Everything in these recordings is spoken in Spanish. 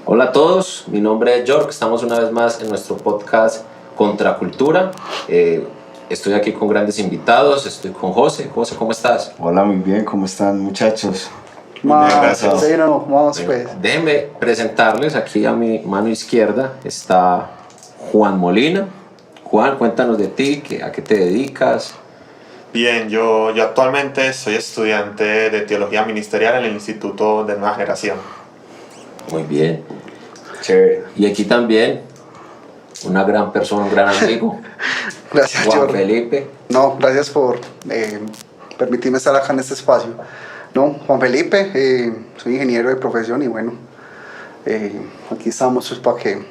Hola a todos, mi nombre es York, estamos una vez más en nuestro podcast Contracultura. Estoy aquí con grandes invitados, estoy con José. José, ¿cómo estás? Hola, muy bien, ¿cómo están, muchachos? Gracias. Sí, no, vamos pues. Déjenme presentarles, aquí a mi mano izquierda está Juan Molina. Juan, cuéntanos de ti, ¿a qué te dedicas? Bien, yo actualmente soy estudiante de Teología Ministerial en el Instituto de Nueva Generación. Muy bien. Chévere. Y aquí también una gran persona, un gran amigo. Gracias, Juan Jorge. Felipe. No, gracias por permitirme estar acá en este espacio. No, Juan Felipe, soy ingeniero de profesión y bueno, aquí estamos pues, para que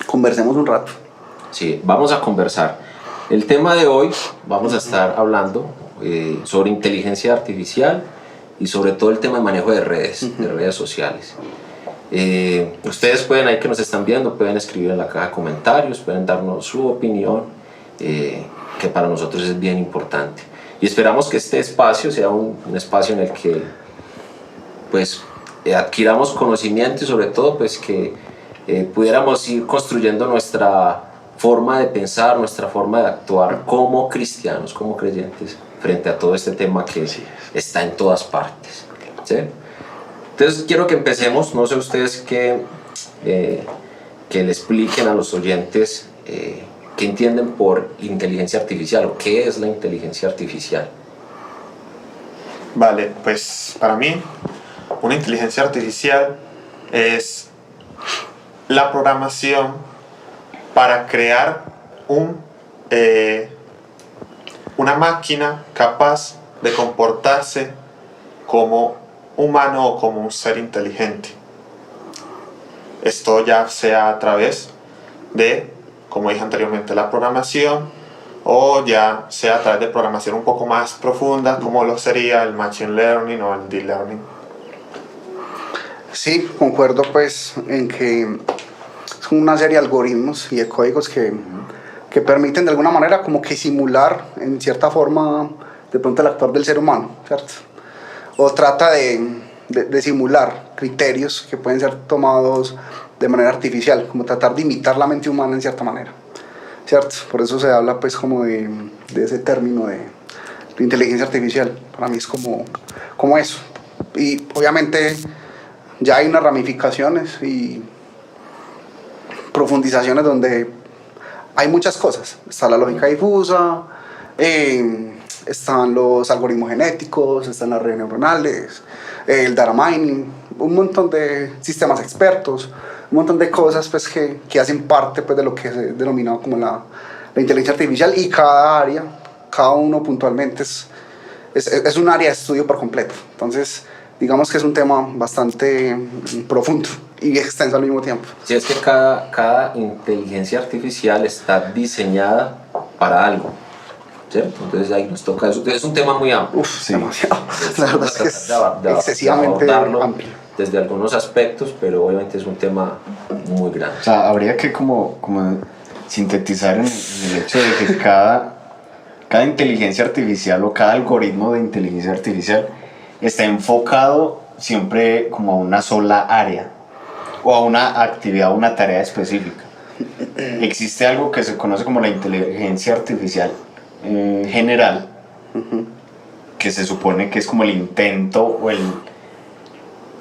conversemos un rato. Sí, vamos a conversar. El tema de hoy vamos a estar hablando sobre inteligencia artificial y sobre todo el tema de manejo de redes sociales. Ustedes pueden, ahí que nos están viendo, pueden escribir en la caja de comentarios, pueden darnos su opinión, que para nosotros es bien importante. Y esperamos que este espacio sea un espacio en el que pues, adquiramos conocimiento y sobre todo pues, que pudiéramos ir construyendo nuestra forma de pensar, nuestra forma de actuar como cristianos, como creyentes, frente a todo este tema que está en todas partes. ¿Sí? Entonces quiero que empecemos, no sé ustedes que le expliquen a los oyentes qué entienden por inteligencia artificial o qué es la inteligencia artificial. Vale, pues para mí una inteligencia artificial es la programación para crear una máquina capaz de comportarse como humano o como un ser inteligente. Esto ya sea a través de, como dije anteriormente, la programación, o ya sea a través de programación un poco más profunda, como lo sería el Machine Learning o el Deep Learning. Sí, concuerdo pues en que es una serie de algoritmos y de códigos que permiten de alguna manera como que simular en cierta forma de pronto el actuar del ser humano, ¿cierto? O trata de simular criterios que pueden ser tomados de manera artificial, como tratar de imitar la mente humana en cierta manera, ¿cierto? Por eso se habla pues como de ese término de inteligencia artificial. Para mí es como eso. Y obviamente ya hay unas ramificaciones y profundizaciones donde hay muchas cosas. Está la lógica difusa, están los algoritmos genéticos, están las redes neuronales, el data mining, un montón de sistemas expertos, un montón de cosas pues, que hacen parte pues, de lo que se denomina como la inteligencia artificial, y cada área, cada uno puntualmente es un área de estudio por completo. Entonces, digamos que es un tema bastante profundo y extenso al mismo tiempo. Sí, es que cada inteligencia artificial está diseñada para algo, ¿cierto? Entonces ahí nos toca eso. Es un tema muy amplio. Sí. Demasiado. La verdad es que es excesivamente amplio. Desde algunos aspectos, pero obviamente es un tema muy grande. O sea, habría que como sintetizar en el hecho de que cada inteligencia artificial o cada algoritmo de inteligencia artificial está enfocado siempre como a una sola área o a una actividad o una tarea específica. Existe algo que se conoce como la inteligencia artificial general, que se supone que es como el intento o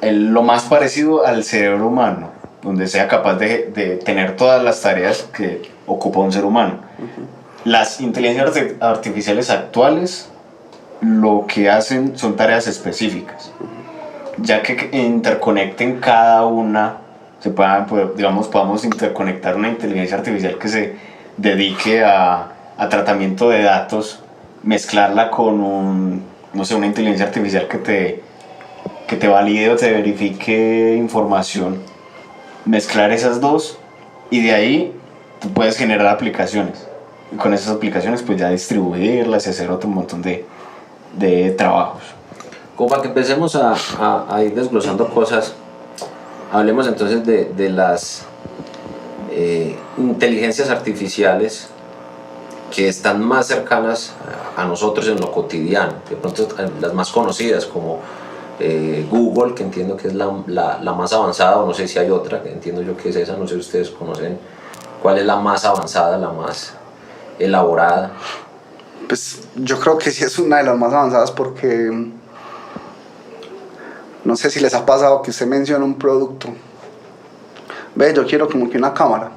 lo más parecido al cerebro humano, donde sea capaz de tener todas las tareas que ocupa un ser humano. Las inteligencias artificiales actuales lo que hacen son tareas específicas, ya que interconecten cada una, podamos interconectar una inteligencia artificial que se dedique a tratamiento de datos, mezclarla con una inteligencia artificial que te valide o te verifique información, mezclar esas dos, y de ahí tú puedes generar aplicaciones, y con esas aplicaciones pues ya distribuirlas y hacer otro montón de trabajos. Como para que empecemos a ir desglosando cosas, hablemos entonces de las inteligencias artificiales que están más cercanas a nosotros en lo cotidiano. De pronto las más conocidas como Google, que entiendo que es la más avanzada, o no sé si hay otra, que entiendo yo que es esa, no sé si ustedes conocen cuál es la más avanzada, la más elaborada. Pues yo creo que sí es una de las más avanzadas porque no sé si les ha pasado que usted menciona un producto. Ve, yo quiero como que una cámara.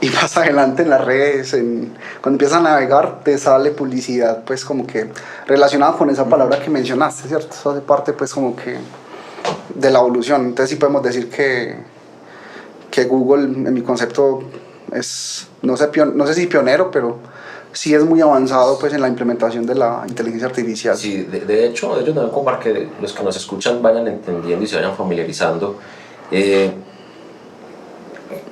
Y más adelante en las redes, cuando empiezas a navegar, te sale publicidad, pues como que relacionada con esa palabra que mencionaste, ¿cierto? Eso hace parte, pues como que de la evolución. Entonces sí podemos decir que Google, en mi concepto, es, no sé si pionero, pero sí es muy avanzado, pues en la implementación de la inteligencia artificial. Sí, de hecho también como para que los que nos escuchan vayan entendiendo y se vayan familiarizando.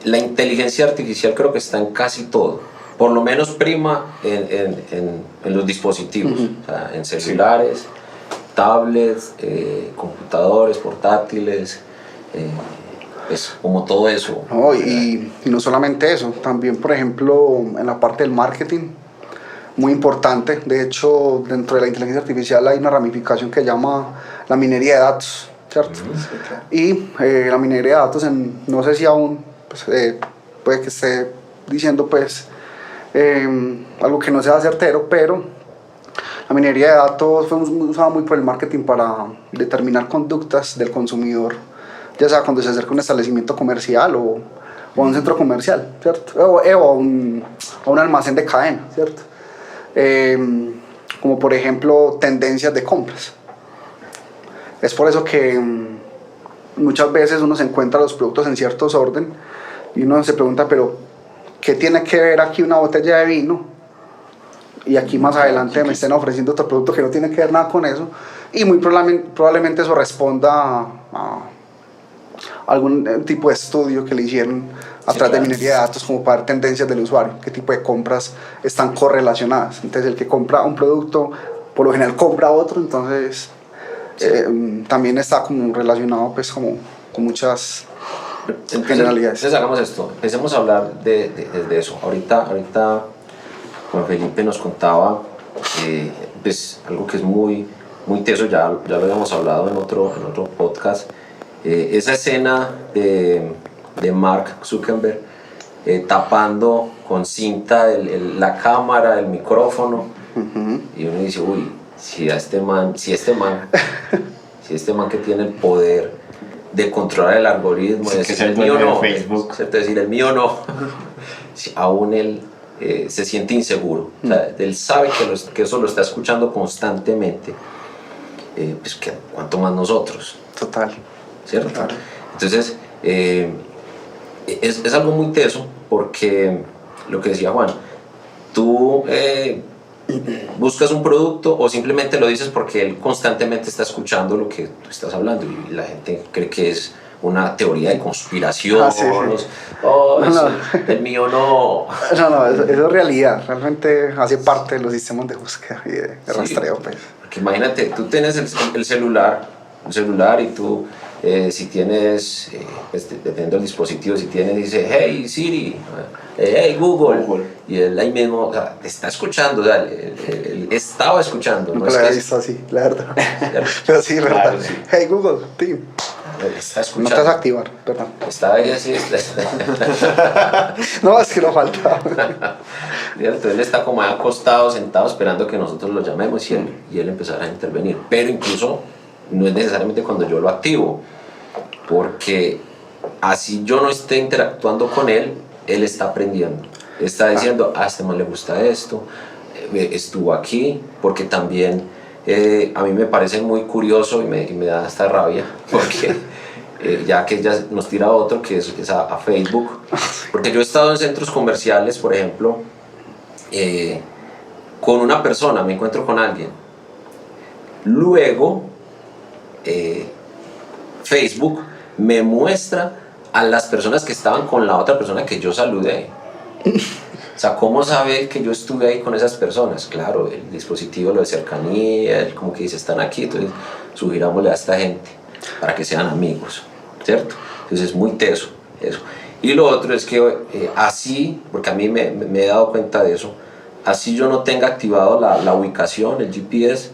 La inteligencia artificial creo que está en casi todo, por lo menos prima en los dispositivos, o sea, en celulares, tablets, computadores, portátiles, pues como todo eso. No, y no solamente eso, también por ejemplo en la parte del marketing, muy importante. De hecho, dentro de la inteligencia artificial hay una ramificación que se llama la minería de datos, ¿cierto? Y la minería de datos, no sé si aún pues, puede que esté diciendo pues algo que no sea certero, pero la minería de datos fue usada muy por el marketing para determinar conductas del consumidor, ya sea cuando se acerca a un establecimiento comercial o a un centro comercial, ¿cierto? O a un almacén de cadena, ¿cierto? Como por ejemplo tendencias de compras. Es por eso que muchas veces uno se encuentra los productos en ciertos orden y uno se pregunta, pero ¿qué tiene que ver aquí una botella de vino? Y aquí más adelante me estén ofreciendo otro producto que no tiene que ver nada con eso, y muy probablemente eso responda a algún tipo de estudio que le hicieron a través de minería de datos, como para ver tendencias del usuario, qué tipo de compras están correlacionadas. Entonces el que compra un producto por lo general compra otro, entonces también está como relacionado pues como con muchas generalidades. Entonces hagamos esto, empecemos a hablar de eso. Ahorita Juan Felipe nos contaba pues algo que es muy teso, ya lo habíamos hablado en otro podcast, esa escena de Mark Zuckerberg tapando con cinta la cámara, el micrófono, y uno dice, uy, si este man que tiene el poder de controlar el algoritmo, sí, de decir el mío no, decir el mío no, aún él se siente inseguro, o sea, él sabe que eso lo está escuchando constantemente, pues que cuanto más nosotros. Total. ¿Cierto? Total. Entonces, es algo muy teso, porque lo que decía Juan, tú buscas un producto o simplemente lo dices porque él constantemente está escuchando lo que tú estás hablando y la gente cree que es una teoría de conspiración. Sí. El mío no. No, eso es realidad, realmente hace parte de los sistemas de búsqueda y de rastreo. Pues. Porque imagínate, tú tienes el celular y tú, si tienes, pues, dependiendo del dispositivo, si tienes, dice, hey Siri, hey Google, y él ahí mismo, o sea, te está escuchando, o sea, él estaba escuchando. Nunca no lo es había que visto así, la verdad. Pero sí, verdad. Claro, sí. Hey Google, Team. Está escuchando. No te vas a activar, perdón. Está ahí así. No, es que no falta. Él está como ahí acostado, sentado, esperando que nosotros lo llamemos y él empezará a intervenir. Pero incluso no es necesariamente cuando yo lo activo, porque así yo no esté interactuando con él está aprendiendo. Está diciendo, a este man le gusta esto, estuvo aquí, porque también a mí me parece muy curioso y me da hasta rabia, porque ya que ella nos tira otro, que es a Facebook, porque yo he estado en centros comerciales, por ejemplo, con una persona, me encuentro con alguien, luego Facebook me muestra a las personas que estaban con la otra persona que yo saludé. O sea, ¿cómo sabe que yo estuve ahí con esas personas? Claro, el dispositivo, lo de cercanía, él como que dice, están aquí, entonces sugirámosle a esta gente para que sean amigos, ¿cierto? Entonces es muy teso eso. Y lo otro es que así, porque a mí me he dado cuenta de eso, así yo no tenga activado la ubicación, el GPS,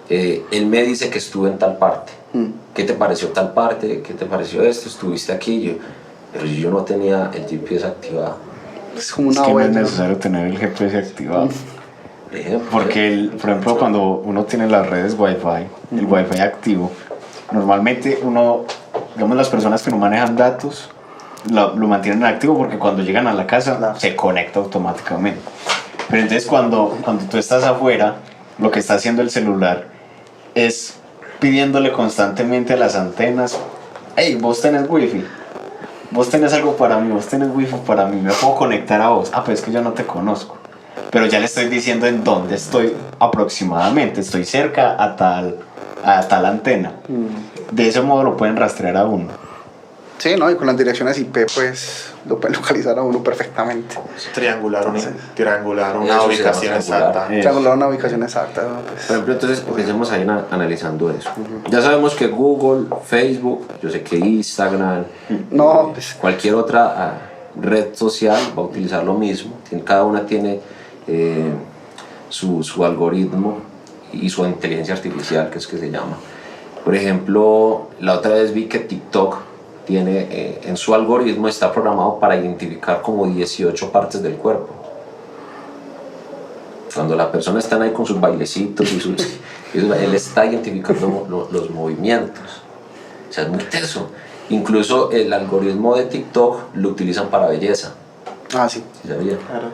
él me dice que estuve en tal parte. ¿Qué te pareció tal parte? ¿Qué te parecio esto? ¿Estuviste aquí? Pero yo no tenía el GPS activado. Es como Es una que no es huella. necesario tener el GPS activado. Ejemplo, Porque, por ejemplo, cuando uno tiene las redes Wi-Fi, el Wi-Fi activo, normalmente digamos, las personas que no manejan datos lo mantienen activo porque cuando llegan a la casa Claro. se conecta automáticamente. Pero entonces cuando tú estás afuera, lo que está haciendo el celular es pidiéndole constantemente a las antenas: hey, vos tenés wifi, vos tenés algo para mí, vos tenés wifi para mí, me puedo conectar a vos. Pues es que yo no te conozco, pero ya le estoy diciendo en dónde estoy aproximadamente, estoy cerca a tal antena. De ese modo lo pueden rastrear a uno. Sí, ¿no? Y con las direcciones IP, pues lo pueden localizar a uno perfectamente. Triangular una Eso ubicación se llama exacta. triangular. Triangular una ubicación exacta, ¿no? Pues, Por ejemplo, entonces empecemos a ir analizando eso. Ya sabemos que Google, Facebook, yo sé que Instagram, no, pues, cualquier otra red social va a utilizar lo mismo. Cada una tiene su algoritmo y su inteligencia artificial, que es que se llama. Por ejemplo, la otra vez vi que TikTok tiene en su algoritmo, está programado para identificar como 18 partes del cuerpo. Cuando la persona está ahí con sus bailecitos él está identificando los movimientos. O sea, es muy teso. Incluso el algoritmo de TikTok lo utilizan para belleza. sí. ¿Sí sabía? Claro.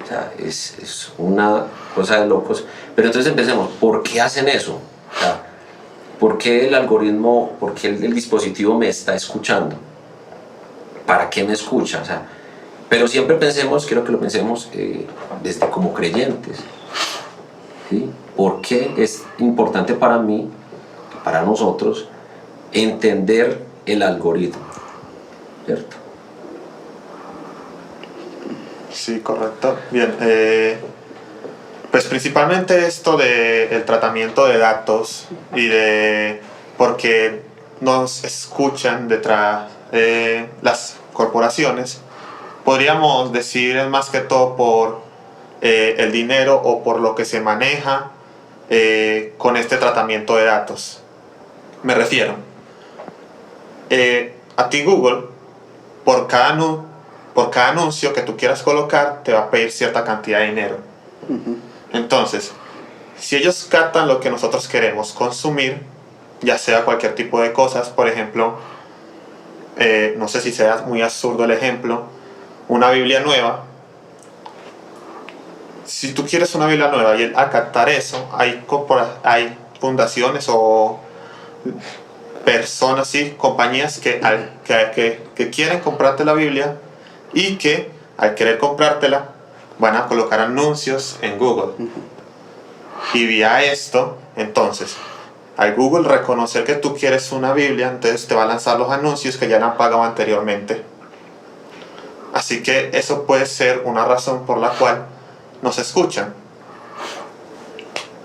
O sea, es una cosa de locos. Pero entonces empecemos, ¿por qué hacen eso? O sea, ¿por qué el algoritmo, por qué el dispositivo me está escuchando? ¿Para qué me escucha? O sea, pero siempre pensemos, quiero que lo pensemos desde como creyentes. ¿Sí? ¿Por qué es importante para mí, para nosotros, entender el algoritmo? ¿Cierto? Sí, correcto. Bien, pues principalmente esto del tratamiento de datos y de por qué nos escuchan detrás las corporaciones, podríamos decir es más que todo por el dinero o por lo que se maneja con este tratamiento de datos. Me refiero, a ti Google, por cada anuncio que tú quieras colocar, te va a pedir cierta cantidad de dinero. Entonces, si ellos captan lo que nosotros queremos consumir, ya sea cualquier tipo de cosas, por ejemplo, no sé si sea muy absurdo el ejemplo, una Biblia nueva. Si tú quieres una Biblia nueva y él a captar eso, hay fundaciones o personas, sí, compañías que quieren comprarte la Biblia y que al querer comprártela van a colocar anuncios en Google. Y vía esto, entonces, al Google reconocer que tú quieres una Biblia, entonces te va a lanzar los anuncios que ya le han pagado anteriormente. Así que eso puede ser una razón por la cual nos escuchan.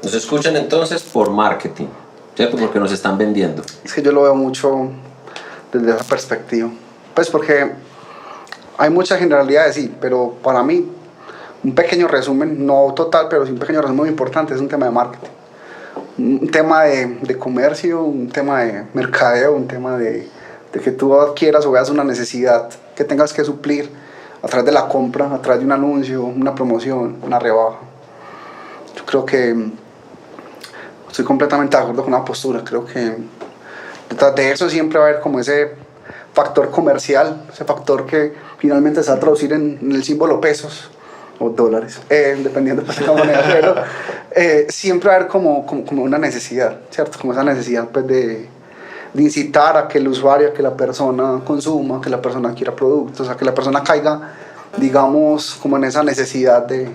Nos escuchan entonces por marketing, ¿cierto? Porque nos están vendiendo. Es que yo lo veo mucho desde esa perspectiva. Pues porque hay muchas generalidades, sí, pero para mí un pequeño resumen, no total, pero sí un pequeño resumen muy importante, es un tema de marketing. Un tema de comercio, un tema de mercadeo, un tema de que tú adquieras o veas una necesidad que tengas que suplir a través de la compra, a través de un anuncio, una promoción, una rebaja. Yo creo que estoy completamente de acuerdo con la postura. Creo que detrás de eso siempre va a haber como ese factor comercial, ese factor que finalmente se va a traducir en el símbolo pesos o dólares, dependiendo de la moneda, pero siempre va a haber como una necesidad, ¿cierto? Como esa necesidad pues, de incitar a que el usuario, a que la persona consuma, que la persona quiera productos, a que la persona caiga, digamos, como en esa necesidad de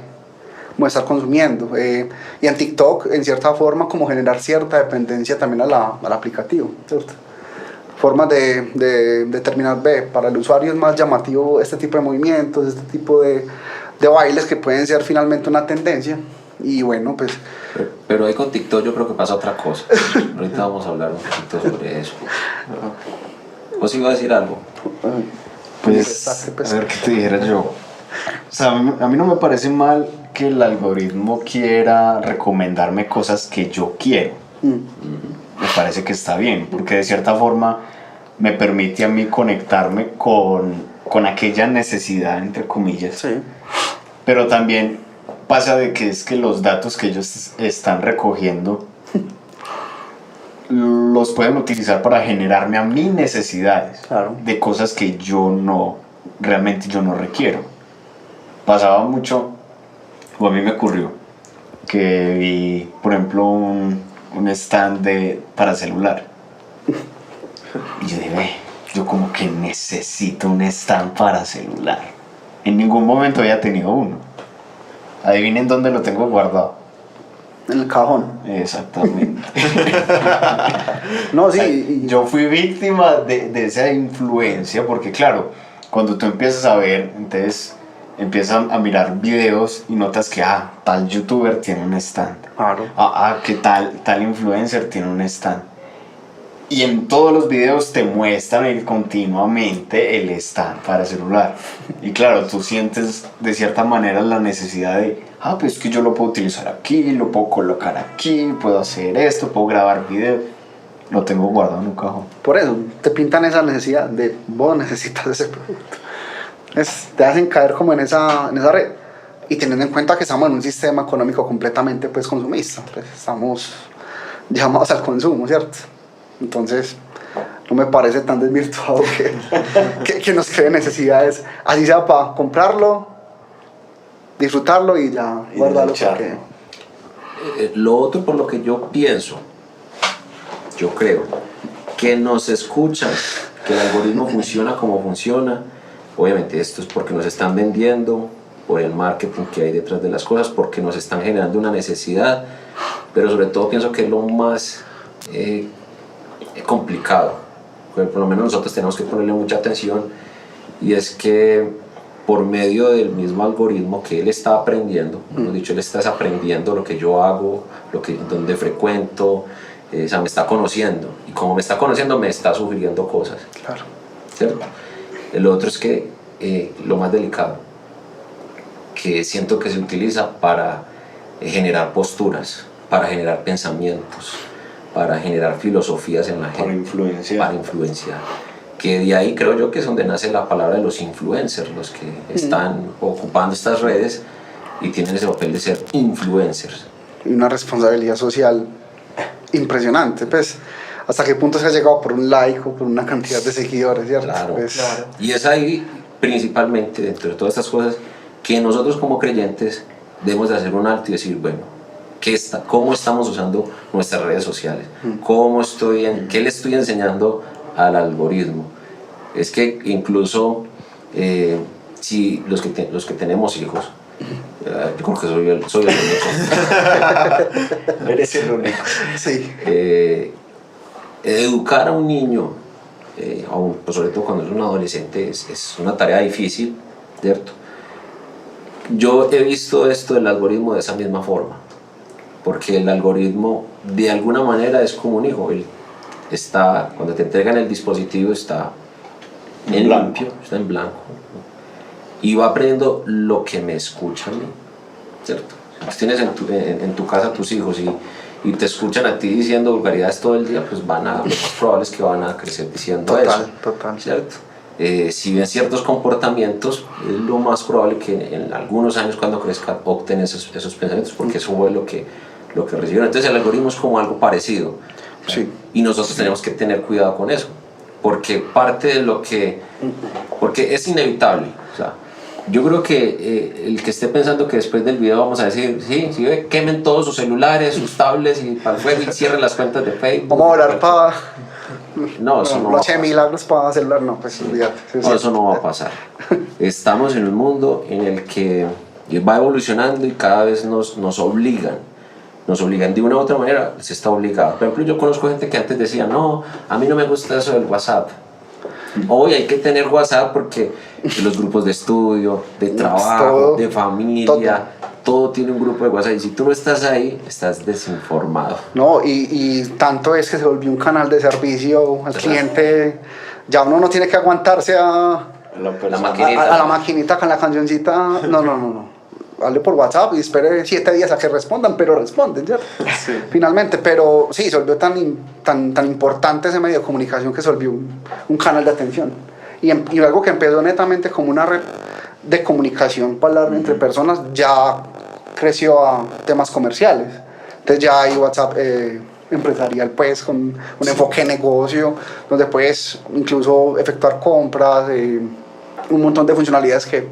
estar consumiendo. Y en TikTok, en cierta forma, como generar cierta dependencia también al aplicativo, ¿cierto? Formas de determinar, para el usuario es más llamativo este tipo de movimientos, este tipo de bailes que pueden ser finalmente una tendencia. Y bueno, pues... Pero ahí con TikTok yo creo que pasa otra cosa. Ahorita vamos a hablar un poquito sobre eso. ¿Vos ibas a decir algo? Pues, a ver qué te dijera yo. O sea, a mí no me parece mal que el algoritmo quiera recomendarme cosas que yo quiero. Me parece que está bien, porque de cierta forma me permite a mí conectarme con aquella necesidad, entre comillas. Sí. Pero también pasa de que es que los datos que ellos están recogiendo los pueden utilizar para generarme a mí necesidades, Claro. de cosas que realmente yo no requiero. Pasaba mucho, o a mí me ocurrió, que vi, por ejemplo, un stand para celular. Y yo dije, yo como que necesito un stand para celular. En ningún momento había tenido uno. Adivinen dónde lo tengo guardado. En el cajón. Exactamente. No, sí. O sea, yo fui víctima de esa influencia, porque claro, cuando tú empiezas a ver, entonces empiezas a mirar videos y notas que tal youtuber tiene un stand. Claro. Que tal influencer tiene un stand. Y en todos los videos te muestran continuamente el stand para celular. Y claro, tú sientes de cierta manera la necesidad de, pues es que yo lo puedo utilizar aquí, lo puedo colocar aquí, puedo hacer esto, puedo grabar videos. Lo tengo guardado en un cajón. Por eso, te pintan esa necesidad de vos necesitas ese producto. Te hacen caer como en esa red. Y teniendo en cuenta que estamos en un sistema económico completamente pues consumista, pues estamos llamados al consumo, ¿cierto? Entonces, no me parece tan desvirtuado que nos cree necesidades, así sea para comprarlo, disfrutarlo y ya Y guardarlo. echarlo. Lo otro por lo que yo pienso, yo creo, que nos escuchan, que el algoritmo funciona como funciona. Obviamente esto es porque nos están vendiendo, por el marketing que hay detrás de las cosas, porque nos están generando una necesidad, pero sobre todo pienso que es lo más complicado, por lo menos nosotros tenemos que ponerle mucha atención, y es que por medio del mismo algoritmo que él está aprendiendo, hemos dicho, él está aprendiendo lo que yo hago, donde frecuento, o sea, me está conociendo, y como me está conociendo me está sugiriendo cosas. Claro. ¿Cierto? El otro es que lo más delicado, que siento que se utiliza para generar posturas, para generar pensamientos, para generar filosofías en la gente, para influenciar. Que de ahí creo yo que es donde nace la palabra de los influencers, los que están ocupando estas redes y tienen ese papel de ser influencers. Y una responsabilidad social impresionante, pues. ¿Hasta qué punto se ha llegado por un like o por una cantidad de seguidores, ¿cierto? Claro, Pues, claro. Y es ahí, principalmente, dentro de todas estas cosas, que nosotros como creyentes debemos de hacer un alto y decir, bueno, ¿cómo estamos usando nuestras redes sociales? ¿Qué le estoy enseñando al algoritmo? Es que incluso si los que tenemos hijos, yo creo que soy el único. Eres el único. Sí. Educar a un niño, pues sobre todo cuando es un adolescente, es una tarea difícil, ¿cierto? Yo he visto esto del algoritmo de esa misma forma, porque el algoritmo de alguna manera es como un hijo. Él está, cuando te entregan el dispositivo, está en limpio, está en blanco, y va aprendiendo lo que me escucha a mí, ¿cierto? Si tienes en tu casa a tus hijos y te escuchan a ti diciendo vulgaridades todo el día, pues lo más probable es que van a crecer diciendo eso. Total. ¿Cierto? Si ven ciertos comportamientos, es lo más probable que en algunos años cuando crezcan obtengan esos pensamientos, porque eso fue lo que recibieron. Entonces el algoritmo es como algo parecido. Sí. Y nosotros tenemos que tener cuidado con eso, porque parte de porque es inevitable. O sea, yo creo que el que esté pensando que después del video vamos a decir, sí, quemen todos sus celulares, sus tablets y para el fuego y cierren las cuentas de Facebook. Vamos a orar para... No, eso no va a pasar. milagros para celular, no, pues olvídate. No, eso no va a pasar. Estamos en un mundo en el que va evolucionando y cada vez nos obligan de una u otra manera, se está obligado. Por ejemplo, yo conozco gente que antes decía, no, a mí no me gusta eso del WhatsApp. Hoy hay que tener WhatsApp porque los grupos de estudio, de trabajo, de familia, todo tiene un grupo de WhatsApp, y si tú no estás ahí, estás desinformado. No, y tanto es que se volvió un canal de servicio al cliente. Ya uno no tiene que aguantarse a La maquinita. a la maquinita con la cancioncita. No. hable por WhatsApp y espere 7 días a que respondan, pero responden, ¿cierto? Sí. Finalmente, pero sí, se volvió tan importante ese medio de comunicación que se volvió un canal de atención. Y algo que empezó netamente como una red de comunicación para hablar entre personas, ya creció a temas comerciales. Entonces ya hay WhatsApp empresarial, pues, con un enfoque de negocio, donde puedes incluso efectuar compras, un montón de funcionalidades que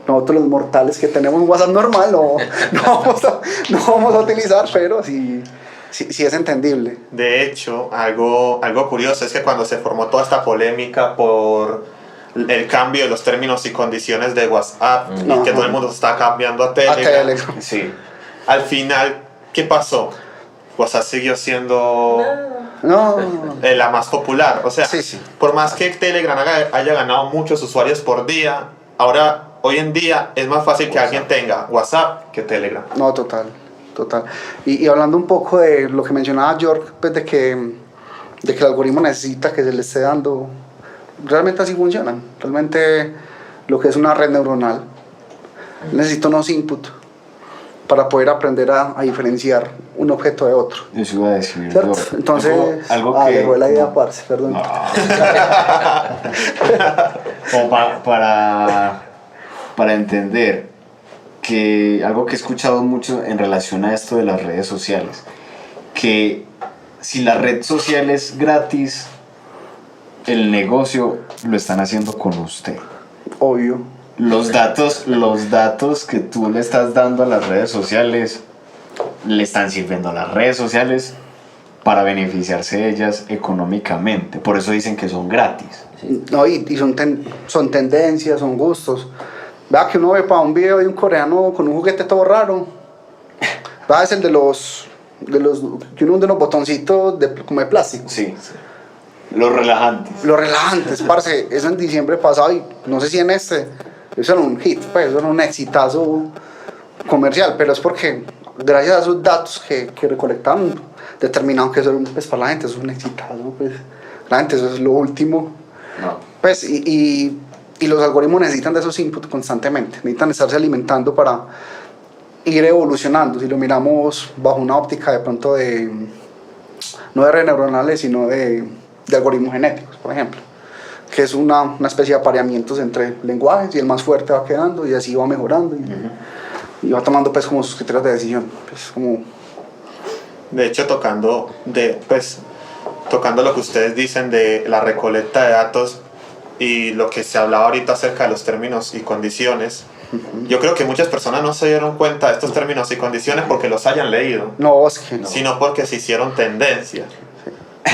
nosotros los mortales que tenemos un WhatsApp normal no vamos a utilizar, pero sí es entendible. De hecho, algo curioso es que cuando se formó toda esta polémica por el cambio de los términos y condiciones de WhatsApp y que todo el mundo está cambiando a Telegram, Sí. al final, ¿qué pasó? WhatsApp siguió siendo la más popular. O sea, Sí. por más que Telegram haya ganado muchos usuarios por día, hoy en día es más fácil que alguien tenga WhatsApp que Telegram. No, total. Y hablando un poco de lo que mencionaba George, pues de que el algoritmo necesita que se le esté dando, realmente así funcionan. Realmente lo que es una red neuronal necesita unos inputs para poder aprender a diferenciar un objeto de otro. Eso iba a decir. ¿Cierto? Entonces, algo que... dejó la idea parce, perdón. No. Como para entender que algo que he escuchado mucho en relación a esto de las redes sociales, que si la red social es gratis, el negocio lo están haciendo con usted. Obvio. Los datos que tú le estás dando a las redes sociales le están sirviendo a las redes sociales para beneficiarse de ellas económicamente. Por eso dicen que son gratis. No, y son tendencias, son gustos. Vea que uno ve para un video de un coreano con un juguete todo raro. Vea, es el de los que uno de los botoncitos como de plástico. Sí. Los relajantes. Los relajantes, parce, eso en diciembre pasado y no sé si en eso era un hit, pues eso era un exitazo comercial, pero es porque gracias a esos datos que recolectaron determinaron que eso era pues para la gente eso es un exitazo, pues la gente eso es lo último. No. Pues y los algoritmos necesitan de esos inputs constantemente, necesitan estarse alimentando para ir evolucionando. Si lo miramos bajo una óptica de pronto no de redes neuronales, sino de algoritmos genéticos, por ejemplo, que es una especie de apareamientos entre lenguajes y el más fuerte va quedando y así va mejorando y va tomando pues como sus criterios de decisión. Pues, como... De hecho, tocando lo que ustedes dicen de la recolecta de datos y lo que se hablaba ahorita acerca de los términos y condiciones, yo creo que muchas personas no se dieron cuenta de estos términos y condiciones porque los hayan leído, No, es que no. sino porque se hicieron tendencia.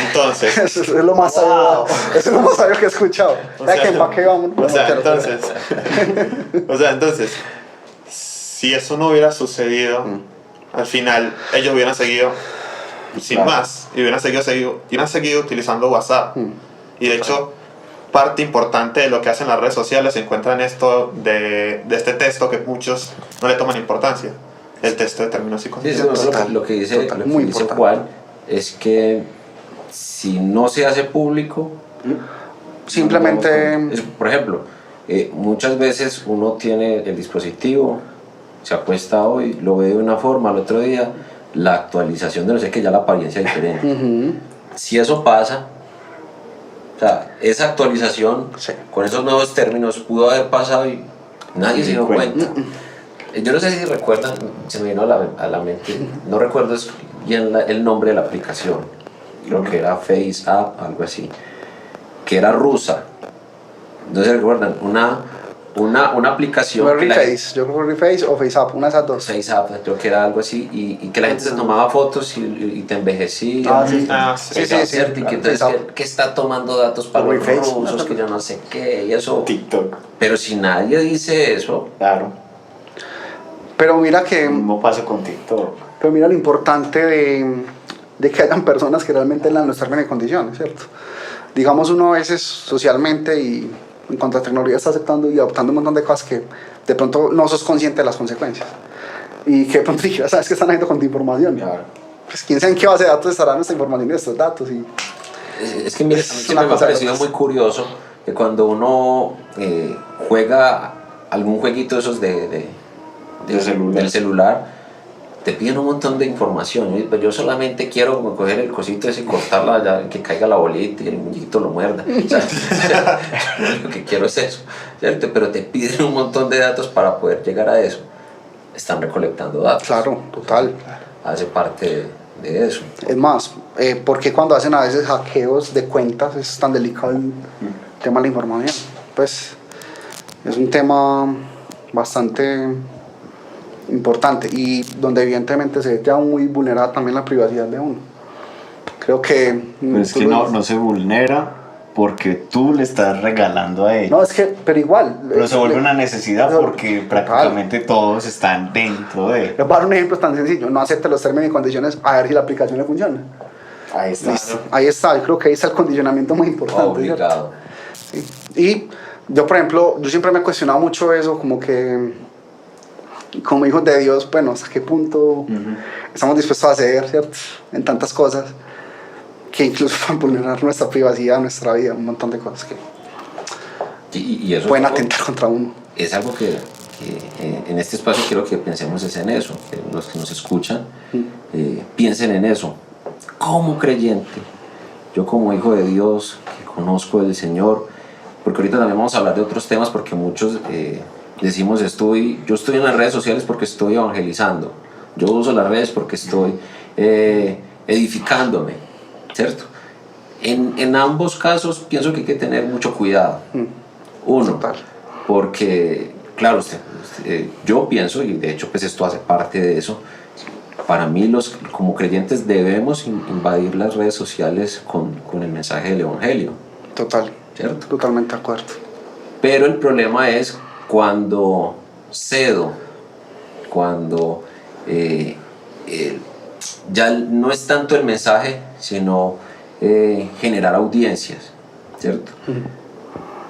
Entonces, Eso es lo más sabio, eso es lo más sabio que he escuchado. Entonces, si eso no hubiera sucedido, al final ellos hubieran seguido sin más y hubieran seguido utilizando WhatsApp. Y de hecho, parte importante de lo que hacen las redes sociales se encuentra en esto de este texto que muchos no le toman importancia, el texto de términos y condiciones. Sí, lo que dice muy dice importante. Juan es que si no se hace público, Simplemente por ejemplo, muchas veces uno tiene el dispositivo, se acuesta hoy, lo ve de una forma, al otro día la actualización de no sé qué, ya la apariencia es diferente. Si eso pasa, o sea, esa actualización con esos nuevos términos pudo haber pasado y nadie se dio cuenta. Yo no sé si recuerdan, se me vino a la mente, no recuerdo bien el nombre de la aplicación, creo que era Face App, algo así, que era rusa. No se recuerdan, una aplicación. yo creo que Reface o FaceApp, una de esas dos. Face App, creo que era algo así, y que la gente se tomaba fotos y te envejecía. Sí. ¿Cierto? Y que entonces que está tomando datos para los Reface. rusos, que yo no sé qué, y eso. TikTok. Pero si nadie dice eso, Claro. Pero mira que... No pasa con TikTok. Pero mira lo importante de que hayan personas que realmente lean los términos y condiciones, ¿cierto? Digamos, uno a veces socialmente y en cuanto a tecnología está aceptando y adoptando un montón de cosas que de pronto no sos consciente de las consecuencias. Y que de pronto ya sabes que están haciendo con tu información. Claro. Pues quién sabe en qué base de datos estará nuestra información y estos datos. Y... es que mire, a mí siempre me ha parecido muy curioso que cuando uno juega algún jueguito de esos de del celular, te piden un montón de información. Pues yo solamente quiero como coger el cosito ese y cortarla, ya, que caiga la bolita y el muñequito lo muerda. O sea, lo que quiero es eso, ¿cierto? Pero te piden un montón de datos para poder llegar a eso. Están recolectando datos. Claro, total. Hace parte de eso. Es más, ¿por qué cuando hacen a veces hackeos de cuentas es tan delicado el tema de la información? Pues es un tema bastante importante y donde evidentemente se ve ya muy vulnerada también la privacidad de uno. Creo que... Pero es que no se vulnera porque tú le estás regalando a ellos. No, es que, pero igual... Pero se vuelve una necesidad porque prácticamente todos están dentro de... Les voy a dar un ejemplo tan sencillo. No acepte los términos y condiciones a ver si la aplicación le funciona. Ahí está. Listo. Ahí está, yo creo que ahí está el condicionamiento muy importante. Obligado. Sí. Y yo, por ejemplo, yo siempre me he cuestionado mucho eso, como que como hijos de Dios, bueno, hasta qué punto estamos dispuestos a hacer, ¿cierto? En tantas cosas que incluso van a vulnerar nuestra privacidad, nuestra vida, un montón de cosas que Y eso pueden es algo, atentar contra uno. es algo que en este espacio quiero que pensemos es en eso, que los que nos escuchan piensen en eso. Como creyente, yo como hijo de Dios, que conozco del Señor, porque ahorita también vamos a hablar de otros temas, porque muchos decimos yo estoy en las redes sociales porque estoy evangelizando, yo uso las redes porque estoy edificándome, ¿cierto? En ambos casos pienso que hay que tener mucho cuidado. Uno, Total. porque claro, yo pienso, y de hecho pues esto hace parte de eso, para mí como creyentes debemos invadir las redes sociales con el mensaje del Evangelio, Total. ¿cierto? Totalmente de acuerdo. Pero el problema es cuando cedo, cuando ya no es tanto el mensaje, sino generar audiencias, ¿cierto?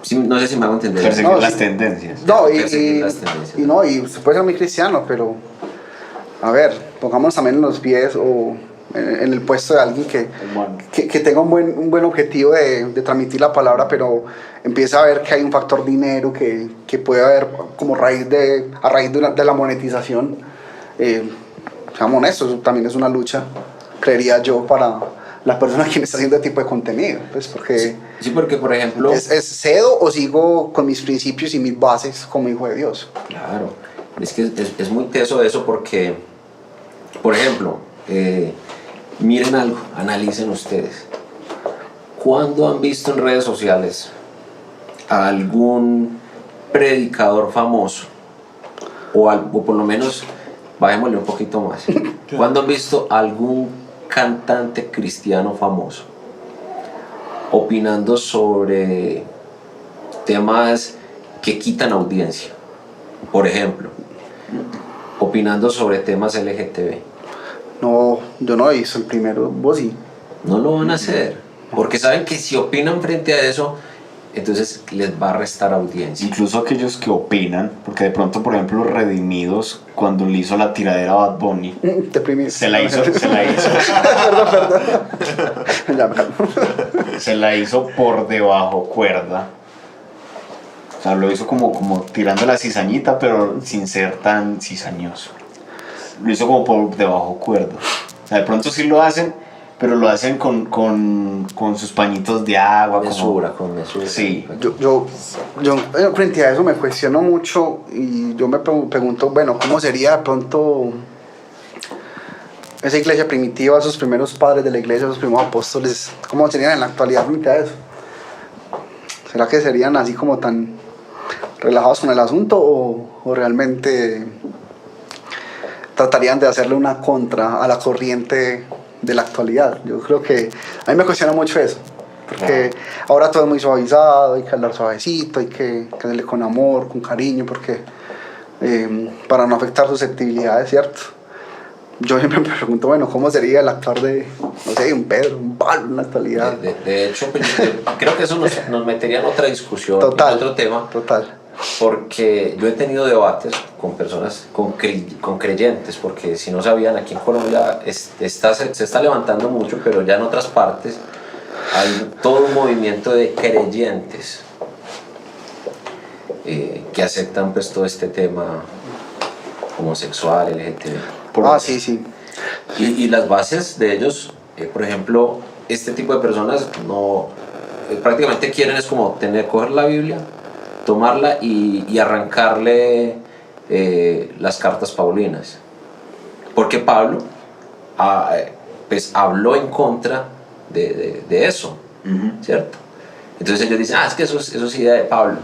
Sí, no sé si me hago entender. Perseguir No, las sí. tendencias. No, Perseguir las tendencias. y usted puede ser muy cristiano, pero a ver, pongámonos también en los pies o en el puesto de alguien que tenga un buen objetivo de transmitir la palabra, pero empieza a ver que hay un factor dinero que puede haber como a raíz de la monetización. Seamos honestos, eso también es una lucha, creería yo, para la persona que me está haciendo este tipo de contenido, pues porque Sí, porque por ejemplo... es cedo o sigo con mis principios y mis bases como hijo de Dios. Claro, es que es muy teso eso porque, por ejemplo, miren algo, analicen ustedes. ¿Cuándo han visto en redes sociales a algún predicador famoso? O por lo menos, bajémosle un poquito más. ¿Cuándo han visto a algún cantante cristiano famoso opinando sobre temas que quitan audiencia? Por ejemplo, opinando sobre temas LGTB. No, yo no hice el primero, vos sí. No lo van a hacer, porque saben que si opinan frente a eso, entonces les va a restar audiencia. Incluso aquellos que opinan, porque de pronto, por ejemplo, los Redimidos, cuando le hizo la tiradera a Bad Bunny, Deprimido. se la hizo Perdón. Ya me calmo. se la hizo por debajo cuerda. O sea, lo hizo como tirando la cizañita, pero sin ser tan cizañoso. Lo hizo como por debajo cuerda. O sea, de pronto sí lo hacen, pero lo hacen con sus pañitos de agua. Con mesura. Sí. Yo frente a eso me cuestiono mucho y yo me pregunto, bueno, ¿cómo sería de pronto esa iglesia primitiva, esos primeros padres de la iglesia, esos primeros apóstoles, cómo serían en la actualidad frente a eso? ¿Será que serían así como tan relajados con el asunto o realmente tratarían de hacerle una contra a la corriente de la actualidad? Yo creo que a mí me cuestiona mucho eso, porque ahora todo es muy suavizado, hay que hablar suavecito, hay que hacerle con amor, con cariño, porque para no afectar susceptibilidades, ¿cierto? Yo siempre me pregunto, bueno, ¿cómo sería el actuar de, no sé, un Pedro, un Pablo en la actualidad? De hecho, pues, creo que eso nos metería en otra discusión, Total, en otro tema. Total. Porque yo he tenido debates con personas, con creyentes, porque si no sabían, aquí en Colombia se está levantando mucho, pero ya en otras partes hay todo un movimiento de creyentes que aceptan pues todo este tema homosexual, LGTB. Sí. Y las bases de ellos, por ejemplo, este tipo de personas no prácticamente quieren es como coger la Biblia, tomarla y arrancarle las cartas paulinas. Porque Pablo pues habló en contra de eso, ¿cierto? Entonces ellos dicen, es que eso es idea de Pablo.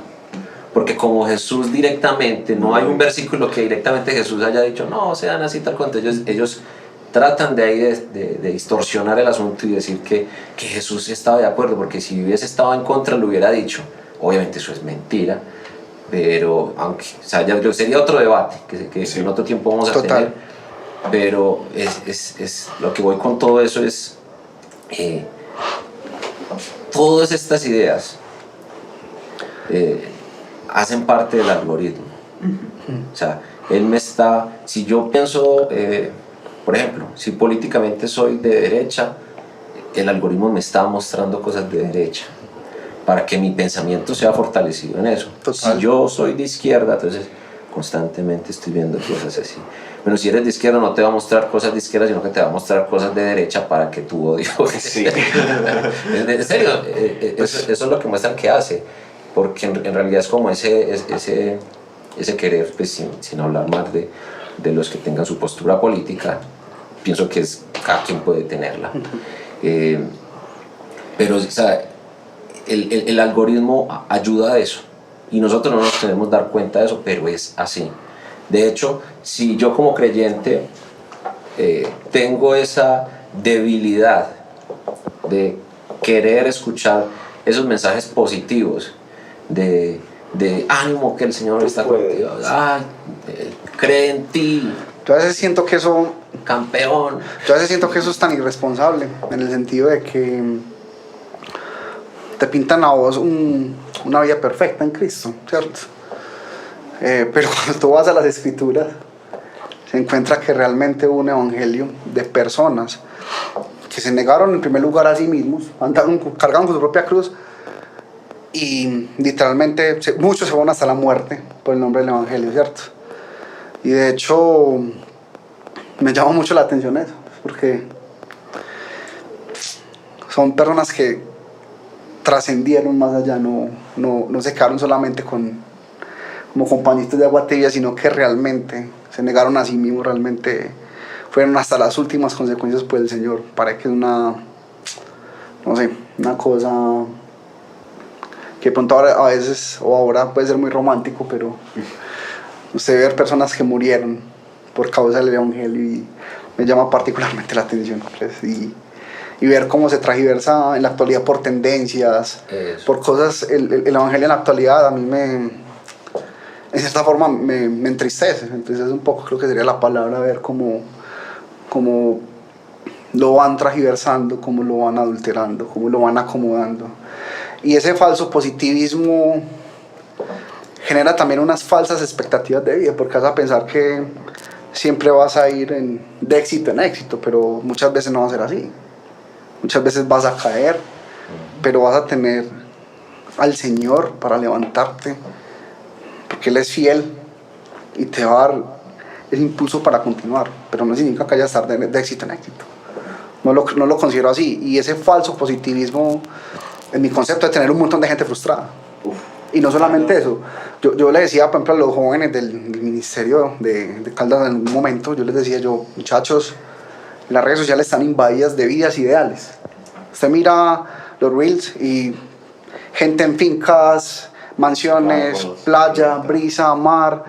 Porque como Jesús directamente, no hay un versículo que directamente Jesús haya dicho, no, sean así tal cual. Ellos tratan de ahí de distorsionar el asunto y decir que Jesús estaba de acuerdo, porque si hubiese estado en contra lo hubiera dicho. Obviamente eso es mentira, pero aunque, o sea, ya sería otro debate que en otro tiempo vamos a tener. Pero es lo que voy con todo eso es todas estas ideas hacen parte del algoritmo. O sea, si yo pienso, por ejemplo, si políticamente soy de derecha, el algoritmo me está mostrando cosas de derecha para que mi pensamiento sea fortalecido en eso. Total. Si yo soy de izquierda, entonces constantemente estoy viendo cosas así. Pero si eres de izquierda no te va a mostrar cosas de izquierda, sino que te va a mostrar cosas de derecha para que tu odio... Sí. En serio, eso es lo que muestran que hace, porque en realidad es como ese querer, pues sin hablar más de los que tengan su postura política, pienso que cada quien puede tenerla. Pero o sea, el algoritmo ayuda a eso y nosotros no nos tenemos que dar cuenta de eso, pero es así. De hecho, si yo como creyente tengo esa debilidad de querer escuchar esos mensajes positivos de ánimo, que el Señor está contigo, cree en ti, Yo a veces siento que eso campeón. es tan irresponsable, en el sentido de que te pintan a vos una vida perfecta en Cristo, ¿cierto? Pero cuando tú vas a las Escrituras, se encuentra que realmente hubo un evangelio de personas que se negaron en primer lugar a sí mismos, cargaron con su propia cruz y literalmente muchos se van hasta la muerte por el nombre del evangelio, ¿cierto? Y de hecho me llama mucho la atención eso, porque son personas que trascendieron más allá, no se quedaron solamente como compañitos de agua tibia, sino que realmente se negaron a sí mismos, realmente fueron hasta las últimas consecuencias por el Señor. Parece que es una cosa que pronto a veces o ahora puede ser muy romántico, pero usted ver personas que murieron por causa del evangelio y me llama particularmente la atención, pues, y ver cómo se transversa en la actualidad por tendencias, por cosas. El evangelio en la actualidad a mí en cierta forma me entristece un poco, creo que sería la palabra, ver cómo lo van transversando, cómo lo van adulterando, cómo lo van acomodando. Y ese falso positivismo genera también unas falsas expectativas de vida, porque vas a pensar que siempre vas a ir de éxito en éxito, pero muchas veces no va a ser así. Muchas veces vas a caer, pero vas a tener al Señor para levantarte, porque Él es fiel y te va a dar el impulso para continuar, pero no significa que vayas a estar de éxito en éxito. No lo considero así. Y ese falso positivismo, en mi concepto, de tener un montón de gente frustrada. Y no solamente eso, yo le decía, por ejemplo, a los jóvenes del ministerio de Caldas en un momento, yo les decía, muchachos, las redes sociales están invadidas de vidas ideales. Usted mira los reels y gente en fincas, mansiones, playa, brisa, mar,